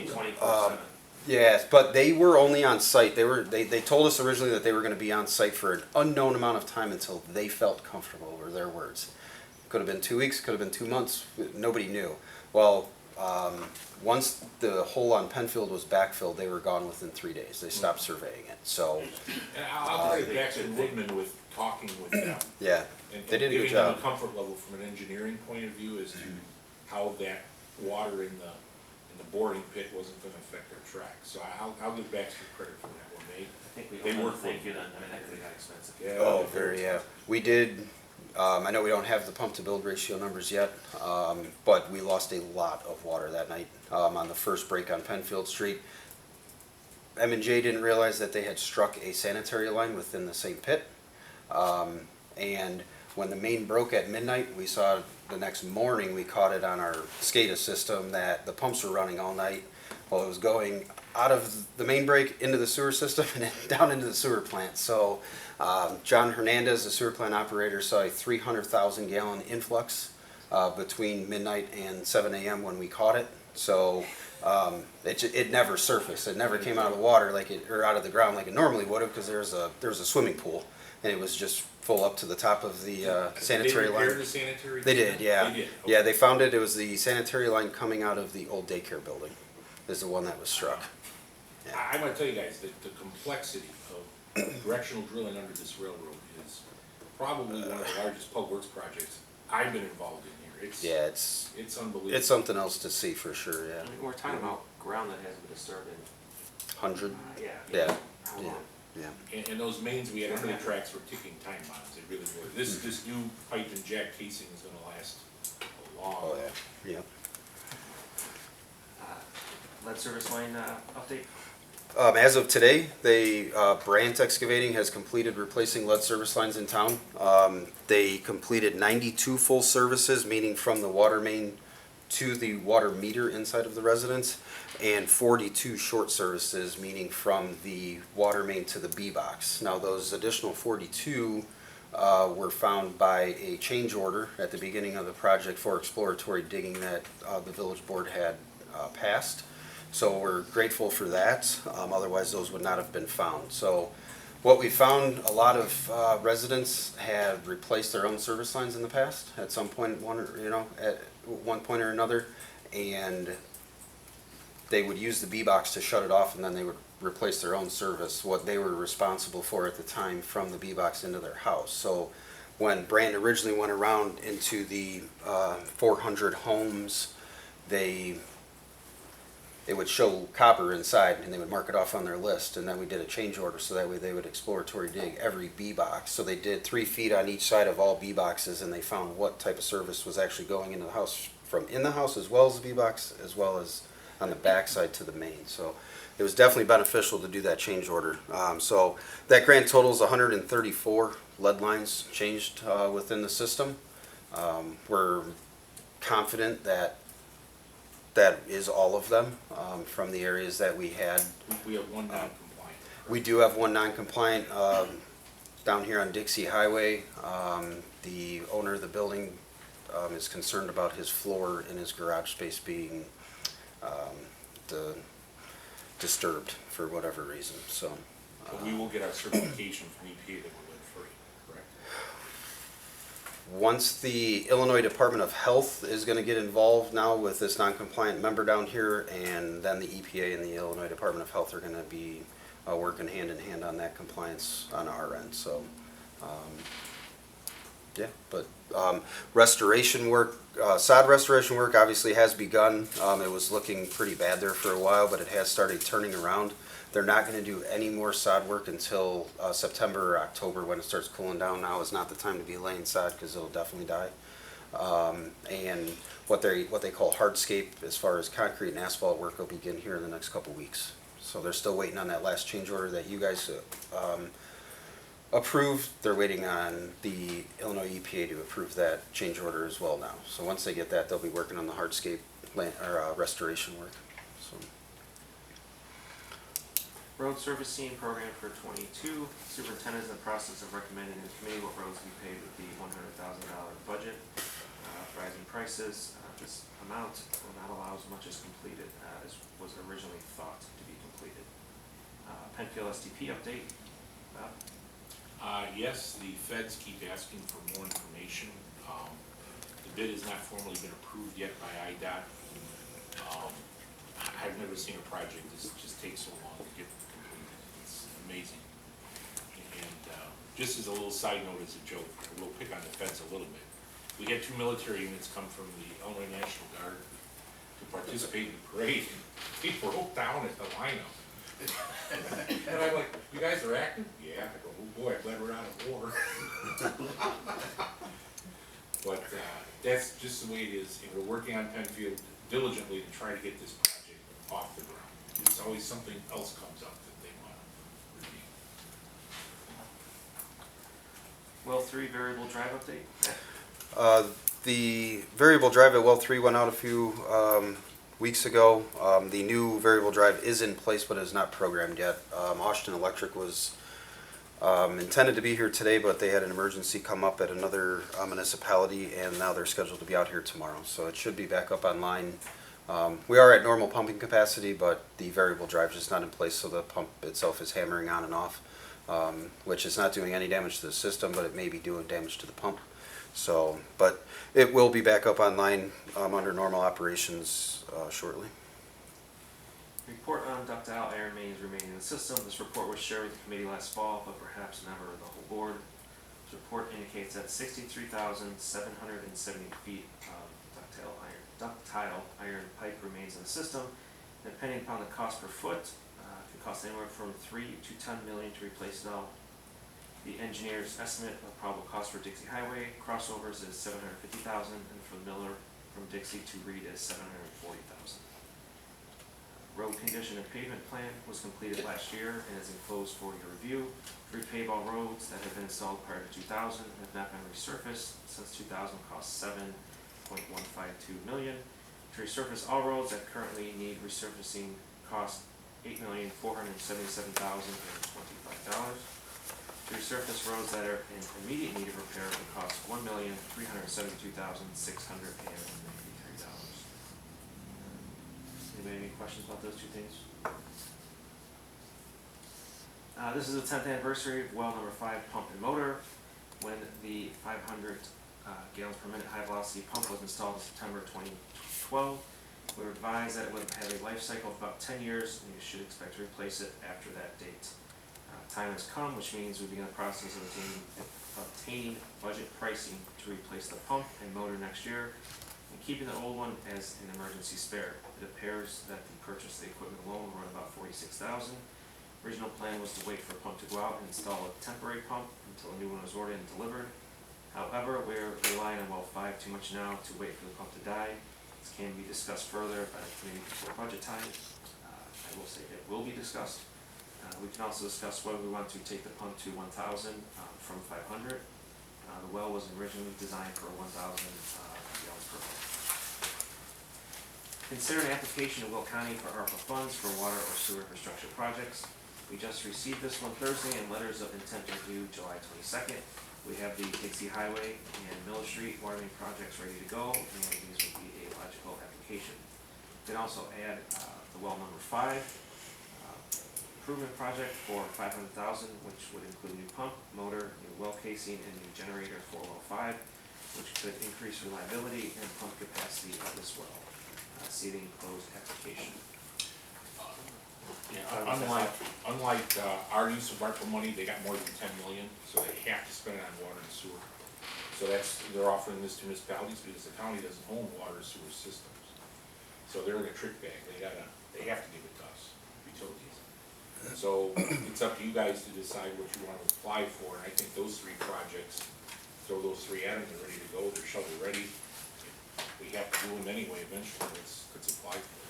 Yes, but they were only on site. They told us originally that they were going to be on site for an unknown amount of time until they felt comfortable, were their words. Could have been 2 weeks, could have been 2 months. Nobody knew. Well, once the hole on Penfield was backfilled, they were gone within 3 days. They stopped surveying it. So And I'll credit Baxter and Woodman with talking with them. yeah, And they did a good giving them job. a comfort level from an engineering point of view as to how that water in the boarding pit wasn't gonna affect their track. So I'll give Baxter credit for that one. I think we They all work thank for you, it. then, I mean, that could've got expensive. Yeah. Oh, very, yeah. We did, I know we don't have the pump to build ratio numbers yet, but we lost a lot of water that night on the first break on Penfield Street. M&J didn't realize that they had struck a sanitary line within the same pit. And when the main broke at midnight, we saw the next morning, we caught it on our SCADA system that the pumps were running all night. Well, it was going out of the main break into the sewer system and then down into the sewer plant. So John Hernandez, the sewer plant operator, saw a 300,000 gallon influx between midnight and 7 a.m. when we caught it. So it never surfaced. It never came out of the water or out of the ground like it normally would have, because there was a swimming pool and it was just full up to the top of the sanitary line. They repaired the sanitary? They did, yeah. They did, Yeah, okay. they found it. It was the sanitary line coming out of the old daycare building. Is the one that was struck. Yeah. I'm gonna tell you guys that the complexity of directional drilling under this railroad is probably one of the largest public works projects I've been involved in here. Yeah, It's unbelievable. it's something else to see for sure. Yeah. I mean, we're talking about ground that hasn't been disturbed in, 100. yeah. Yeah. How Yeah. long? Yeah. And those mains we had under the tracks were ticking time bombs, they really were. This new pipe and jack casing is gonna last a long. Oh yeah. Yeah. Lead service line, update? As of today, Brandt Excavating has completed replacing lead service lines in town. They completed 92 full services, meaning from the water main to the water meter inside of the residence, and 42 short services, meaning from the water main to the B box. Now, those additional 42 were found by a change order at the beginning of the project for exploratory digging that the village board had passed. So we're grateful for that, otherwise those would not have been found. So what we found, a lot of residents had replaced their own service lines in the past at some point, at one point or another, and they would use the B-box to shut it off, and then they would replace their own service, what they were responsible for at the time, from the B-box into their house. So when Brand originally went around into the 400 homes, they would show copper inside and they would mark it off on their list, and then we did a change order so that way they would exploratory dig every B box. So they did 3 feet on each side of all B boxes, and they found what type of service was actually going into the house, from in the house as well as the B box, as well as on the back side to the main. So it was definitely beneficial to do that change order. So that grand total is 134 lead lines changed within the system. We're confident that is all of them from the areas that we had. We have one non-compliant. We do have one non-compliant down here on Dixie Highway. The owner of the building is concerned about his floor in his garage space being disturbed for whatever reason. So But we will get our certification from EPA that we're lead-free, correct? once the Illinois Department of Health is going to get involved now with this non-compliant member down here, and then the EPA and the Illinois Department of Health are going to be working hand in hand on that compliance on our end. So, yeah, but restoration work, sod restoration work obviously has begun. It was looking pretty bad there for a while, but it has started turning around. They're not going to do any more sod work until September or October when it starts cooling down. Now is not the time to be laying sod because it'll definitely die. And what they call hardscape, as far as concrete and asphalt work, will begin here in the next couple weeks. So they're still waiting on that last change order that you guys approved. They're waiting on the Illinois EPA to approve that change order as well now. So once they get that, they'll be working on the hardscape restoration work. So. Road servicing program for 22. Superintendent is in the process of recommending to the committee what roads be paid with the $100,000 budget. Rising prices, this amount will not allow as much as completed as was originally thought to be completed. Penfield SDP update. Bob? Yes, the feds keep asking for more information. The bid has not formally been approved yet by IDOT. I've never seen a project that just takes so long to get completed. It's amazing. And just as a little side note, as a joke, we'll pick on the feds a little bit. We had 2 military units come from the Illinois National Guard to participate in the parade. They broke down at the lineup. And I'm like, you guys are acting? Yeah. I go, oh boy, I'm glad we're out of war. But that's just the way it is. And we're working on Penfield diligently to try to get this project off the ground. There's always something else comes up that they want to review. Well 3 variable drive update. The variable drive at well 3 went out a few weeks ago. The new variable drive is in place, but is not programmed yet. Austin Electric was intended to be here today, but they had an emergency come up at another municipality, and now they're scheduled to be out here tomorrow. So it should be back up online. We are at normal pumping capacity, but the variable drive is just not in place, so the pump itself is hammering on and off, which is not doing any damage to the system, but it may be doing damage to the pump. So, but it will be back up online under normal operations shortly. Report on ductile iron mains remaining in the system. This report was shared with the committee last fall, but perhaps never the whole board. This report indicates that 63,770 feet of ductile iron pipe remains in the system. Depending upon the cost per foot, it could cost anywhere from $3 to $10 million to replace it all. The engineer's estimate of probable cost for Dixie Highway crossovers is $750,000, and for the Miller from Dixie to Reed is $740,000. Road condition and pavement plan was completed last year and is enclosed for your review. 3 pave-all roads that have been installed prior to 2000 have not been resurfaced since 2000, cost $7.152 million. To resurface all roads that currently need resurfacing cost $8,477,025. To resurface roads that are in immediate need of repair will cost $1,372,693. Anybody have any questions about those 2 things? This is the 10th anniversary of well number 5 pump and motor. When the 500 gallons per minute high velocity pump was installed in September 2012, we were advised that it would have a life cycle of about 10 years, and you should expect to replace it after that date. Time has come, which means we begin the process of obtaining budget pricing to replace the pump and motor next year, and keeping the old one as an emergency spare. It appears that the purchase of the equipment alone will run about $46,000. Original plan was to wait for a pump to go out and install a temporary pump until a new one was ordered and delivered. However, we're relying on well 5 too much now to wait for the pump to die. This can be discussed further by the committee before budget time. I will say it will be discussed. We can also discuss whether we want to take the pump to 1,000 from 500. The well was originally designed for 1,000 gallons per minute. Consider an application to Will County for ARPA funds for water or sewer infrastructure projects. We just received this one Thursday, and letters of intent are due July 22nd. We have the Dixie Highway and Miller Street water main projects ready to go, and these would be a logical application. We can also add the well number 5. Improvement project for $500,000, which would include new pump, motor, new well casing, and new generator for well 5, which could increase reliability and pump capacity of this well. See the enclosed application. Yeah, unlike our use of ARPA money, they got more than $10 million, so they have to spend it on water and sewer. So they're offering this to municipalities because the county doesn't own water and sewer systems. So they're in a trick bag. They have to give it to us, utilities. So it's up to you guys to decide what you want to apply for, and I think those 3 projects, throw those 3 at them, they're ready to go, they're shovel ready. We have to doing anyway eventually, it's applied for.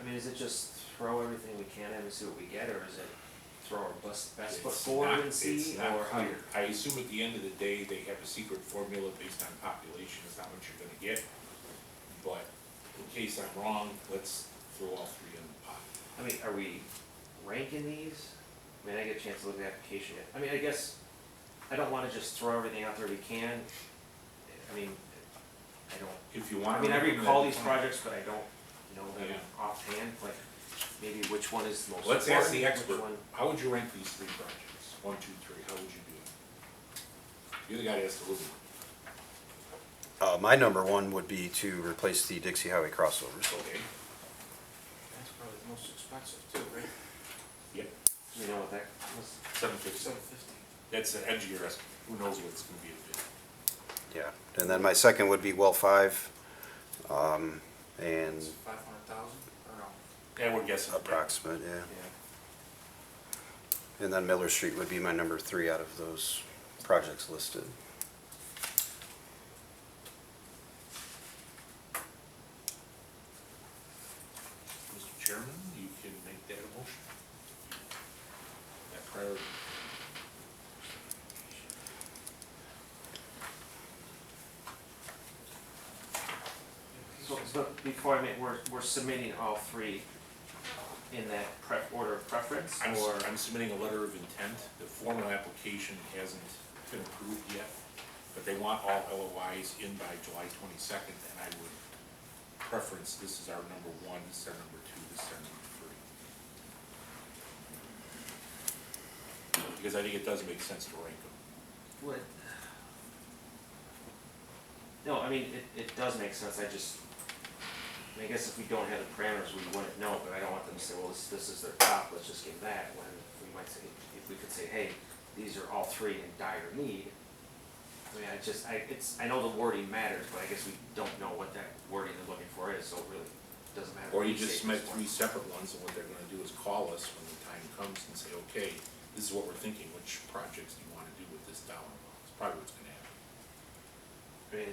I mean, is it just throw everything we can at and see what we get, or is it throw our best foot It's forward not- and see, it's not or how clear. you? I assume at the end of the day, they have a secret formula based on population, is not what you're gonna get. But in case I'm wrong, let's throw all three in the pot. I mean, are we ranking these? I mean, I get a chance to look at the application yet. I mean, I guess, I don't wanna just throw everything out there we can. I mean, I don't, If you want. I mean, I recall these projects, but I don't know them Yeah. offhand, like, maybe which one is the most Let's important, ask the which expert, one. how would you rank these three projects? 1, 2, 3, how would you do it? You're the guy that has to live with it. My number one would be to replace the Dixie Highway crossovers. Okay. That's probably the most expensive too, right? Yep. You know what that was? 750. 750. That's an edgier estimate, who knows what it's gonna be a bid. Yeah, and then my second would be well 5, and It's 500,000, or no? Yeah, we're guessing. approximate, yeah. And then Miller Street would be my number 3 out of those projects listed. Mr. Chairman, you can make that a motion. That priority. So, but before I make, we're submitting all three in that order of preference, or? I'm submitting a letter of intent. The formal application hasn't been approved yet, but they want all LOIs in by July 22nd, and I would preference, this is our number 1, this is our number 2, this is our number 3. Because I think it does make sense to rank them. Would. No, I mean, it does make sense, I guess if we don't have the parameters, we wouldn't know, but I don't want them to say, well, this is their top, let's just give that, when we might say, if we could say, hey, these are all three in dire need. I mean, I know the wording matters, but I guess we don't know what that wording they're looking for is, so it really doesn't matter. Or what you we just say at submit this 3 point. separate ones, and what they're gonna do is call us when the time comes and say, okay, this is what we're thinking, which projects do you wanna do with this dollar amount? It's probably what's gonna happen. I mean,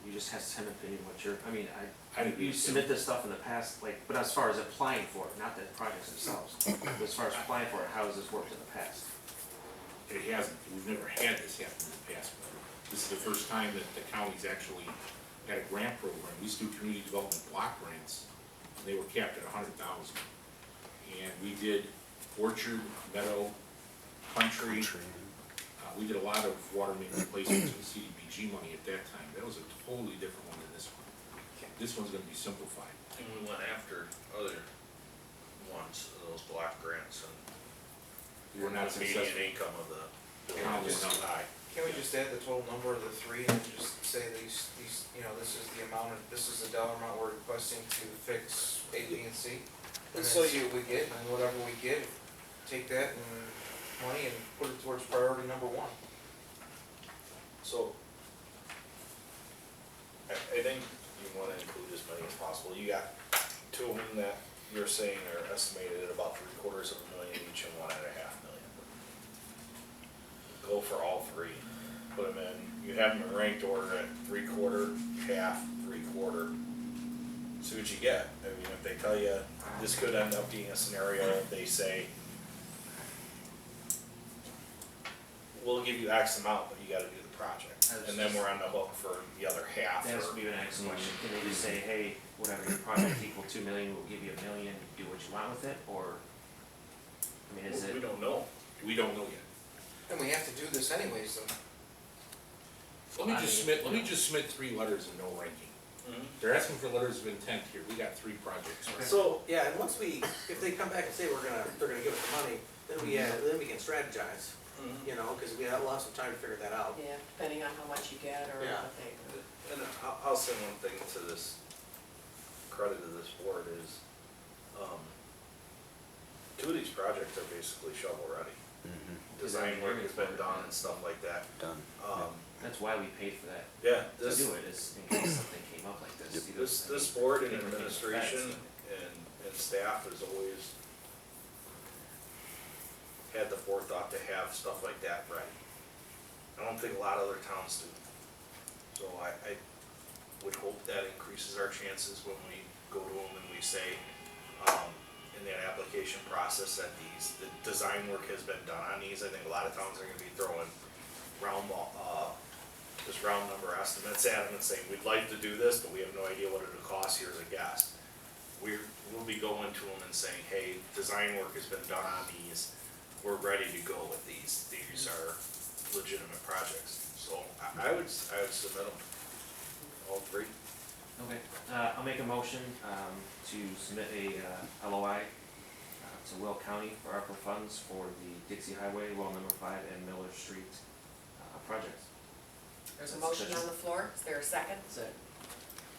you just have to have an opinion what you're, I mean, I'd agree you with submit this stuff in the past, like, but as far as applying for it, not the projects themselves, but as far as applying for it, how has this worked in the past? It hasn't, we've never had this happen in the past, but this is the first time that the county's actually had a grant program. We used to do community development block grants, and they were capped at 100,000. And we did orchard, meadow, country. We did a lot of water main replacements with CDBG money at that time. That was a totally different one than this one. This one's gonna be simplified. And we went after other ones, those block grants, and We were not the median successful. income of the County was was not high. Can't we just add the total number of the three and just say these, this is the amount this is the dollar amount we're requesting to fix A, B, and C? And then So see what we get, and whatever we get, take that and money and put it towards priority number 1. So, I think you wanna include as many as possible. You got 2 of them that you're saying are estimated at about $750,000 each and $1.5 million. Go for all 3, put them in, you have them in ranked order at 3/4, half, 3/4. See what you get. I mean, if they tell you, this could end up being a scenario, if they say, we'll give you X amount, but you gotta do the project. And then we're on the hook for the other half. That has or- to be the next question, can they just say, hey, whatever your project equal 2 million, we'll give you $1 million, do what you want with it, or? I mean, is it? We don't know. We don't know yet. And we have to do this anyways, so. Let me just submit 3 letters of no ranking. They're asking for letters of intent here. We got 3 projects. So, yeah, and once if they come back and say they're gonna give us the money, then we can strategize, cause we have lots of time to figure that out. Yeah, depending on how much you get or Yeah. what they. And I'll say one thing to this, credit to this board is, 2 of these projects are basically shovel ready. Design work has been done and stuff like that. Done. That's why we paid for that, Yeah, to this, do it, is in case something came up like this. either- this board and Paper came with administration facts. and staff has always had the forethought to have stuff like that ready. I don't think a lot of other towns do. So I would hope that increases our chances when we go to them and we say, in that application process that the design work has been done on these. I think a lot of towns are gonna be throwing just round number estimates at them and saying, we'd like to do this, but we have no idea what it'll cost, here's a guess. We'll be going to them and saying, hey, design work has been done on these, we're ready to go with these are legitimate projects. So I would submit them, all three. Okay, I'll make a motion, to submit a, LOI, to Will County for ARPA funds for the Dixie Highway, well number 5 and Miller Street, projects. There's a motion on the floor, is there a second? Second.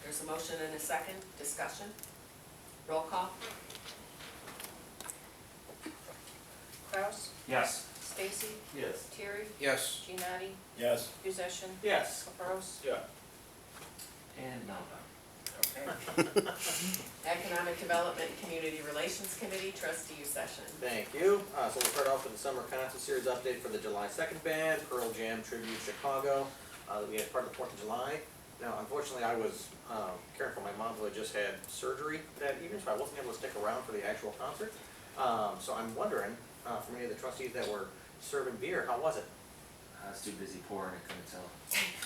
There's a motion and a second, discussion? Roll call? Kraus, Yes. Stacy, Yes. Terry, Yes. Giannotti, Yes. Musician, Yes. Caprows. Yeah. And now done. Economic Development and Community Relations Committee, trustee session. Thank you. So we'll start off with the summer concert series update for the July 2nd band, Pearl Jam Tribute Chicago, that we had part of the 4th of July. Now, unfortunately, I was caring for my mom who had just had surgery that evening, so I wasn't able to stick around for the actual concert. So I'm wondering, from any of the trustees that were serving beer, how was it? I was too busy pouring, I couldn't tell.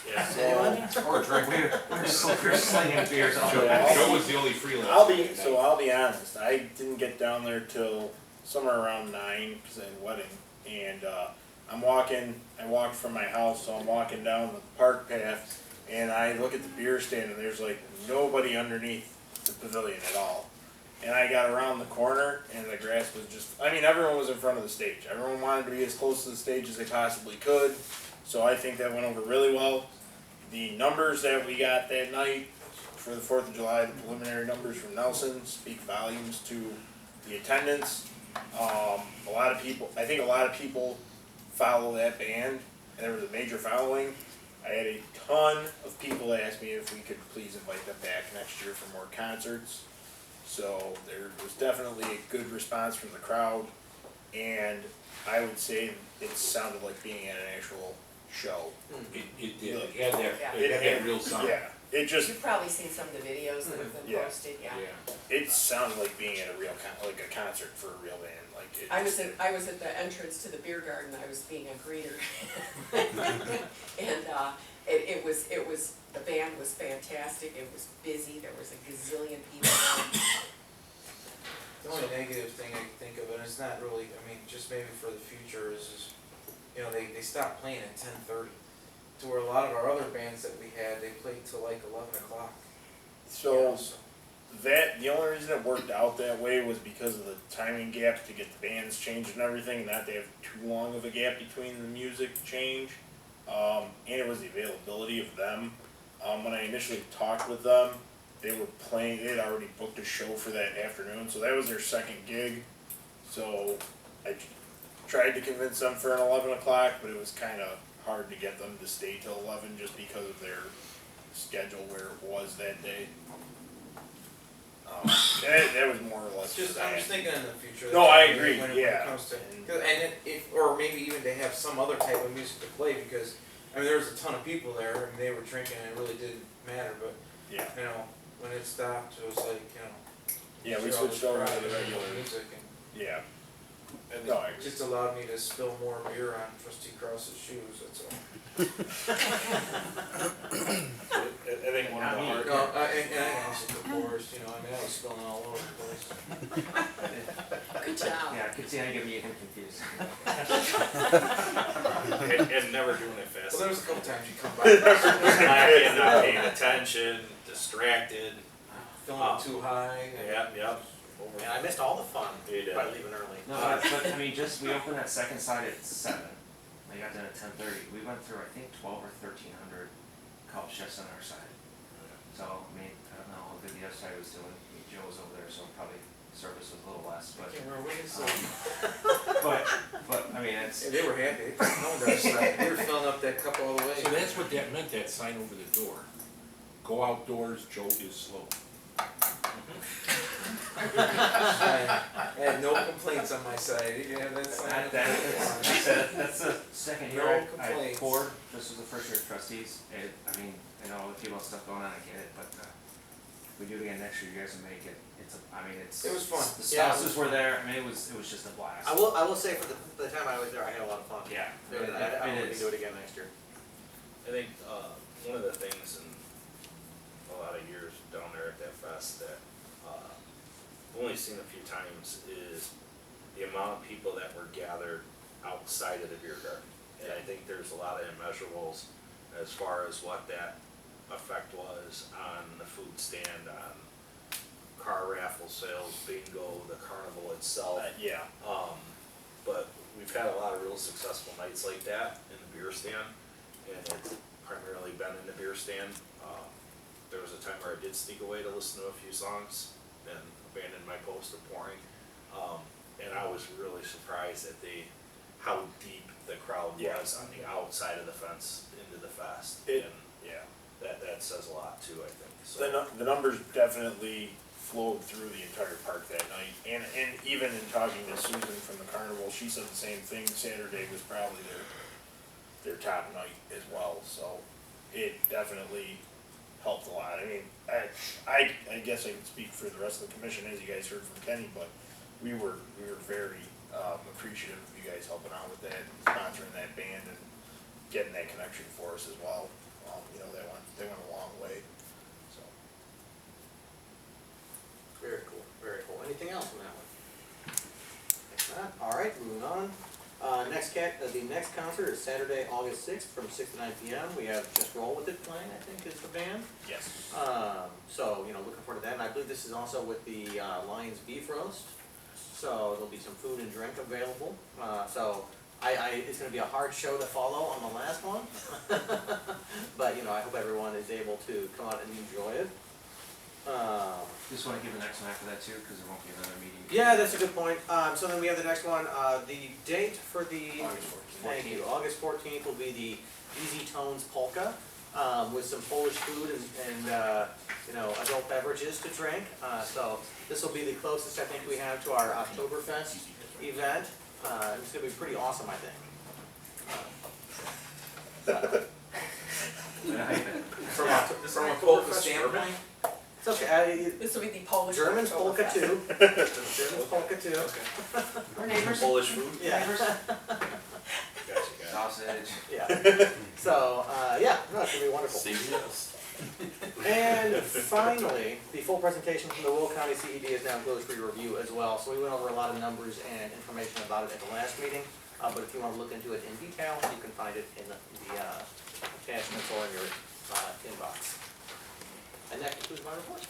Yeah. Or drink, we were slinging beers all Joe- day. Joe was the only freelance. I'll be honest, I didn't get down there till somewhere around 9, cause I had a wedding, and, I walked from my house, so I'm walking down the park path, and I look at the beer stand, and there's like nobody underneath the pavilion at all. And I got around the corner, and the grass was just, everyone was in front of the stage, everyone wanted to be as close to the stage as they possibly could, so I think that went over really well. The numbers that we got that night for the 4th of July, the preliminary numbers from Nelson speak volumes to the attendance. I think a lot of people follow that band, and there was a major following. I had a ton of people ask me if we could please invite them back next year for more concerts. So there was definitely a good response from the crowd, and I would say it sounded like being at an actual show. It did, it had that real sound. Yeah, it just, You've probably seen some of the videos that have been Yeah. posted, yeah. it sounded like being at a real like a concert for a real band, like it. I was at the entrance to the beer garden, I was being a greeter. And, it was, the band was fantastic, it was busy, there was a gazillion people there. The only negative thing I can think of, and it's not really, just maybe for the future is, they stopped playing at 10:30. To where a lot of our other bands that we had, they played till like 11 o'clock. So the only reason it worked out that way was because of the timing gap to get the bands changed and everything, not to have too long of a gap between the music change. And it was the availability of them. When I initially talked with them, they had already booked a show for that afternoon, so that was their second gig. So I tried to convince them for an 11 o'clock, but it was kind of hard to get them to stay till 11 just because of their schedule where it was that day. That was more or less. I'm just thinking in the future. No, I agree, When yeah. it comes to, or maybe even to have some other type of music to play, because, there was a ton of people there, and they were drinking, and it really didn't matter, but, Yeah. when it stopped, it was like, Yeah, we sure all switched this over to crowd the and regular. music, and Yeah. and No, I it just allowed me to spill more beer on Trustee Krause's shoes, that's all. I think one of the hard. No, and I also the pours, I was spilling all over the place. Good job. Yeah, I could see how you get me confused. And never doing it fast. Well, there was a couple times you come by, Not paying attention, distracted. feeling too high. Yep. And I missed all the fun You did. by leaving early. No, but we opened that second side at 7. We got done at 10:30. We went through, I think, 12 or 1,300 cups just on our side. So, I don't know how good the other side was doing. Joe was over there, so probably service was a little less, but. Can't remember what it said. It's. Yeah, they were happy, they put snow on their side, they were filling up that cup all the way. So that's what that meant, that sign over the door. Go outdoors, Joe is slow. I had no complaints on my side, did you have that sign? That's the second No year I complaints. poured, this was the first year of trustees, I mean, I know the people and stuff going on, I get it, but, if we do it again next year, you guys will make it, it's. It was fun. The Yeah. spouses were there, I mean, it was just a blast. I will say for the time I was there, I had a lot of fun. Yeah. I It hope we is. do it again next year. I think, one of the things in a lot of years down there at that fest that, I've only seen a few times is the amount of people that were gathered outside of the beer garden. And I think there's a lot of immeasurables as far as what that effect was on the food stand, on car raffle sales, bingo, the carnival itself. Yeah. But we've had a lot of real successful nights like that in the beer stand, and it's primarily been in the beer stand. There was a time where I did sneak away to listen to a few songs and abandoned my post of pouring. And I was really surprised at how deep the crowd was on the outside of the fence into the fest. And that says a lot too, I think. So. The numbers definitely flowed through the entire park that night, and even in talking to Susan from the carnival, she said the same thing. Saturday was probably their top night as well, so it definitely helped a lot. I mean, I guess I can speak for the rest of the commission, as you guys heard from Kenny, but we were very appreciative of you guys helping out with that, sponsoring that band, and getting that connection for us as well. You know, they went a long way. So. Very cool, very cool. Anything else on that one? If not, all right, moving on. The next concert is Saturday, August 6th from 6 to 9 p.m. We have Just Roll With It playing, I think, is the band. Yes. So, looking forward to that. And I believe this is also with the Lions Beef Roast. So there'll be some food and drink available. It's gonna be a hard show to follow on the last one. But, I hope everyone is able to come out and enjoy it. Just wanna give the next one after that too, cause there won't be another meeting. Yeah, that's a good point. So then we have the next one, the date for the. August 14th. Thank you, August 14th will be the Easy Tones Polka, with some Polish food and adult beverages to drink. So this will be the closest I think we have to our Oktoberfest event. It's gonna be pretty awesome, I think. From a polka standpoint, It's okay, This will be the Polish. German's polka Oktoberfest. too. German's polka too. Our neighbors. Polish food? Yeah. Gotcha. Sausage. Yeah. So, no, it's gonna be wonderful. And finally, the full presentation from the Will County CED is now closed for your review as well. So we went over a lot of numbers and information about it at the last meeting. But if you want to look into it in detail, you can find it in the attachments or in your inbox. And that concludes my report.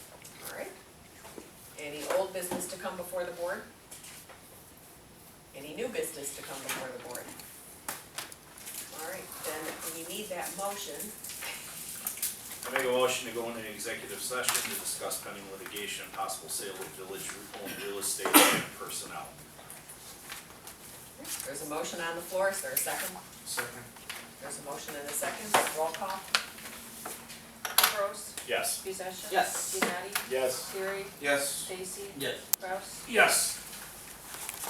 All right. Any old business to come before the board? Any new business to come before the board? All right, then we need that motion. I make a motion to go into executive session to discuss pending litigation and possible sale of village-owned real estate and personnel. There's a motion on the floor, is there a second? second. There's a motion and a second, roll call. Gross, Yes. Beecher. Yes. Donati, Yes. Terry, Yes. Stacy, Yes. Kraus, Yes.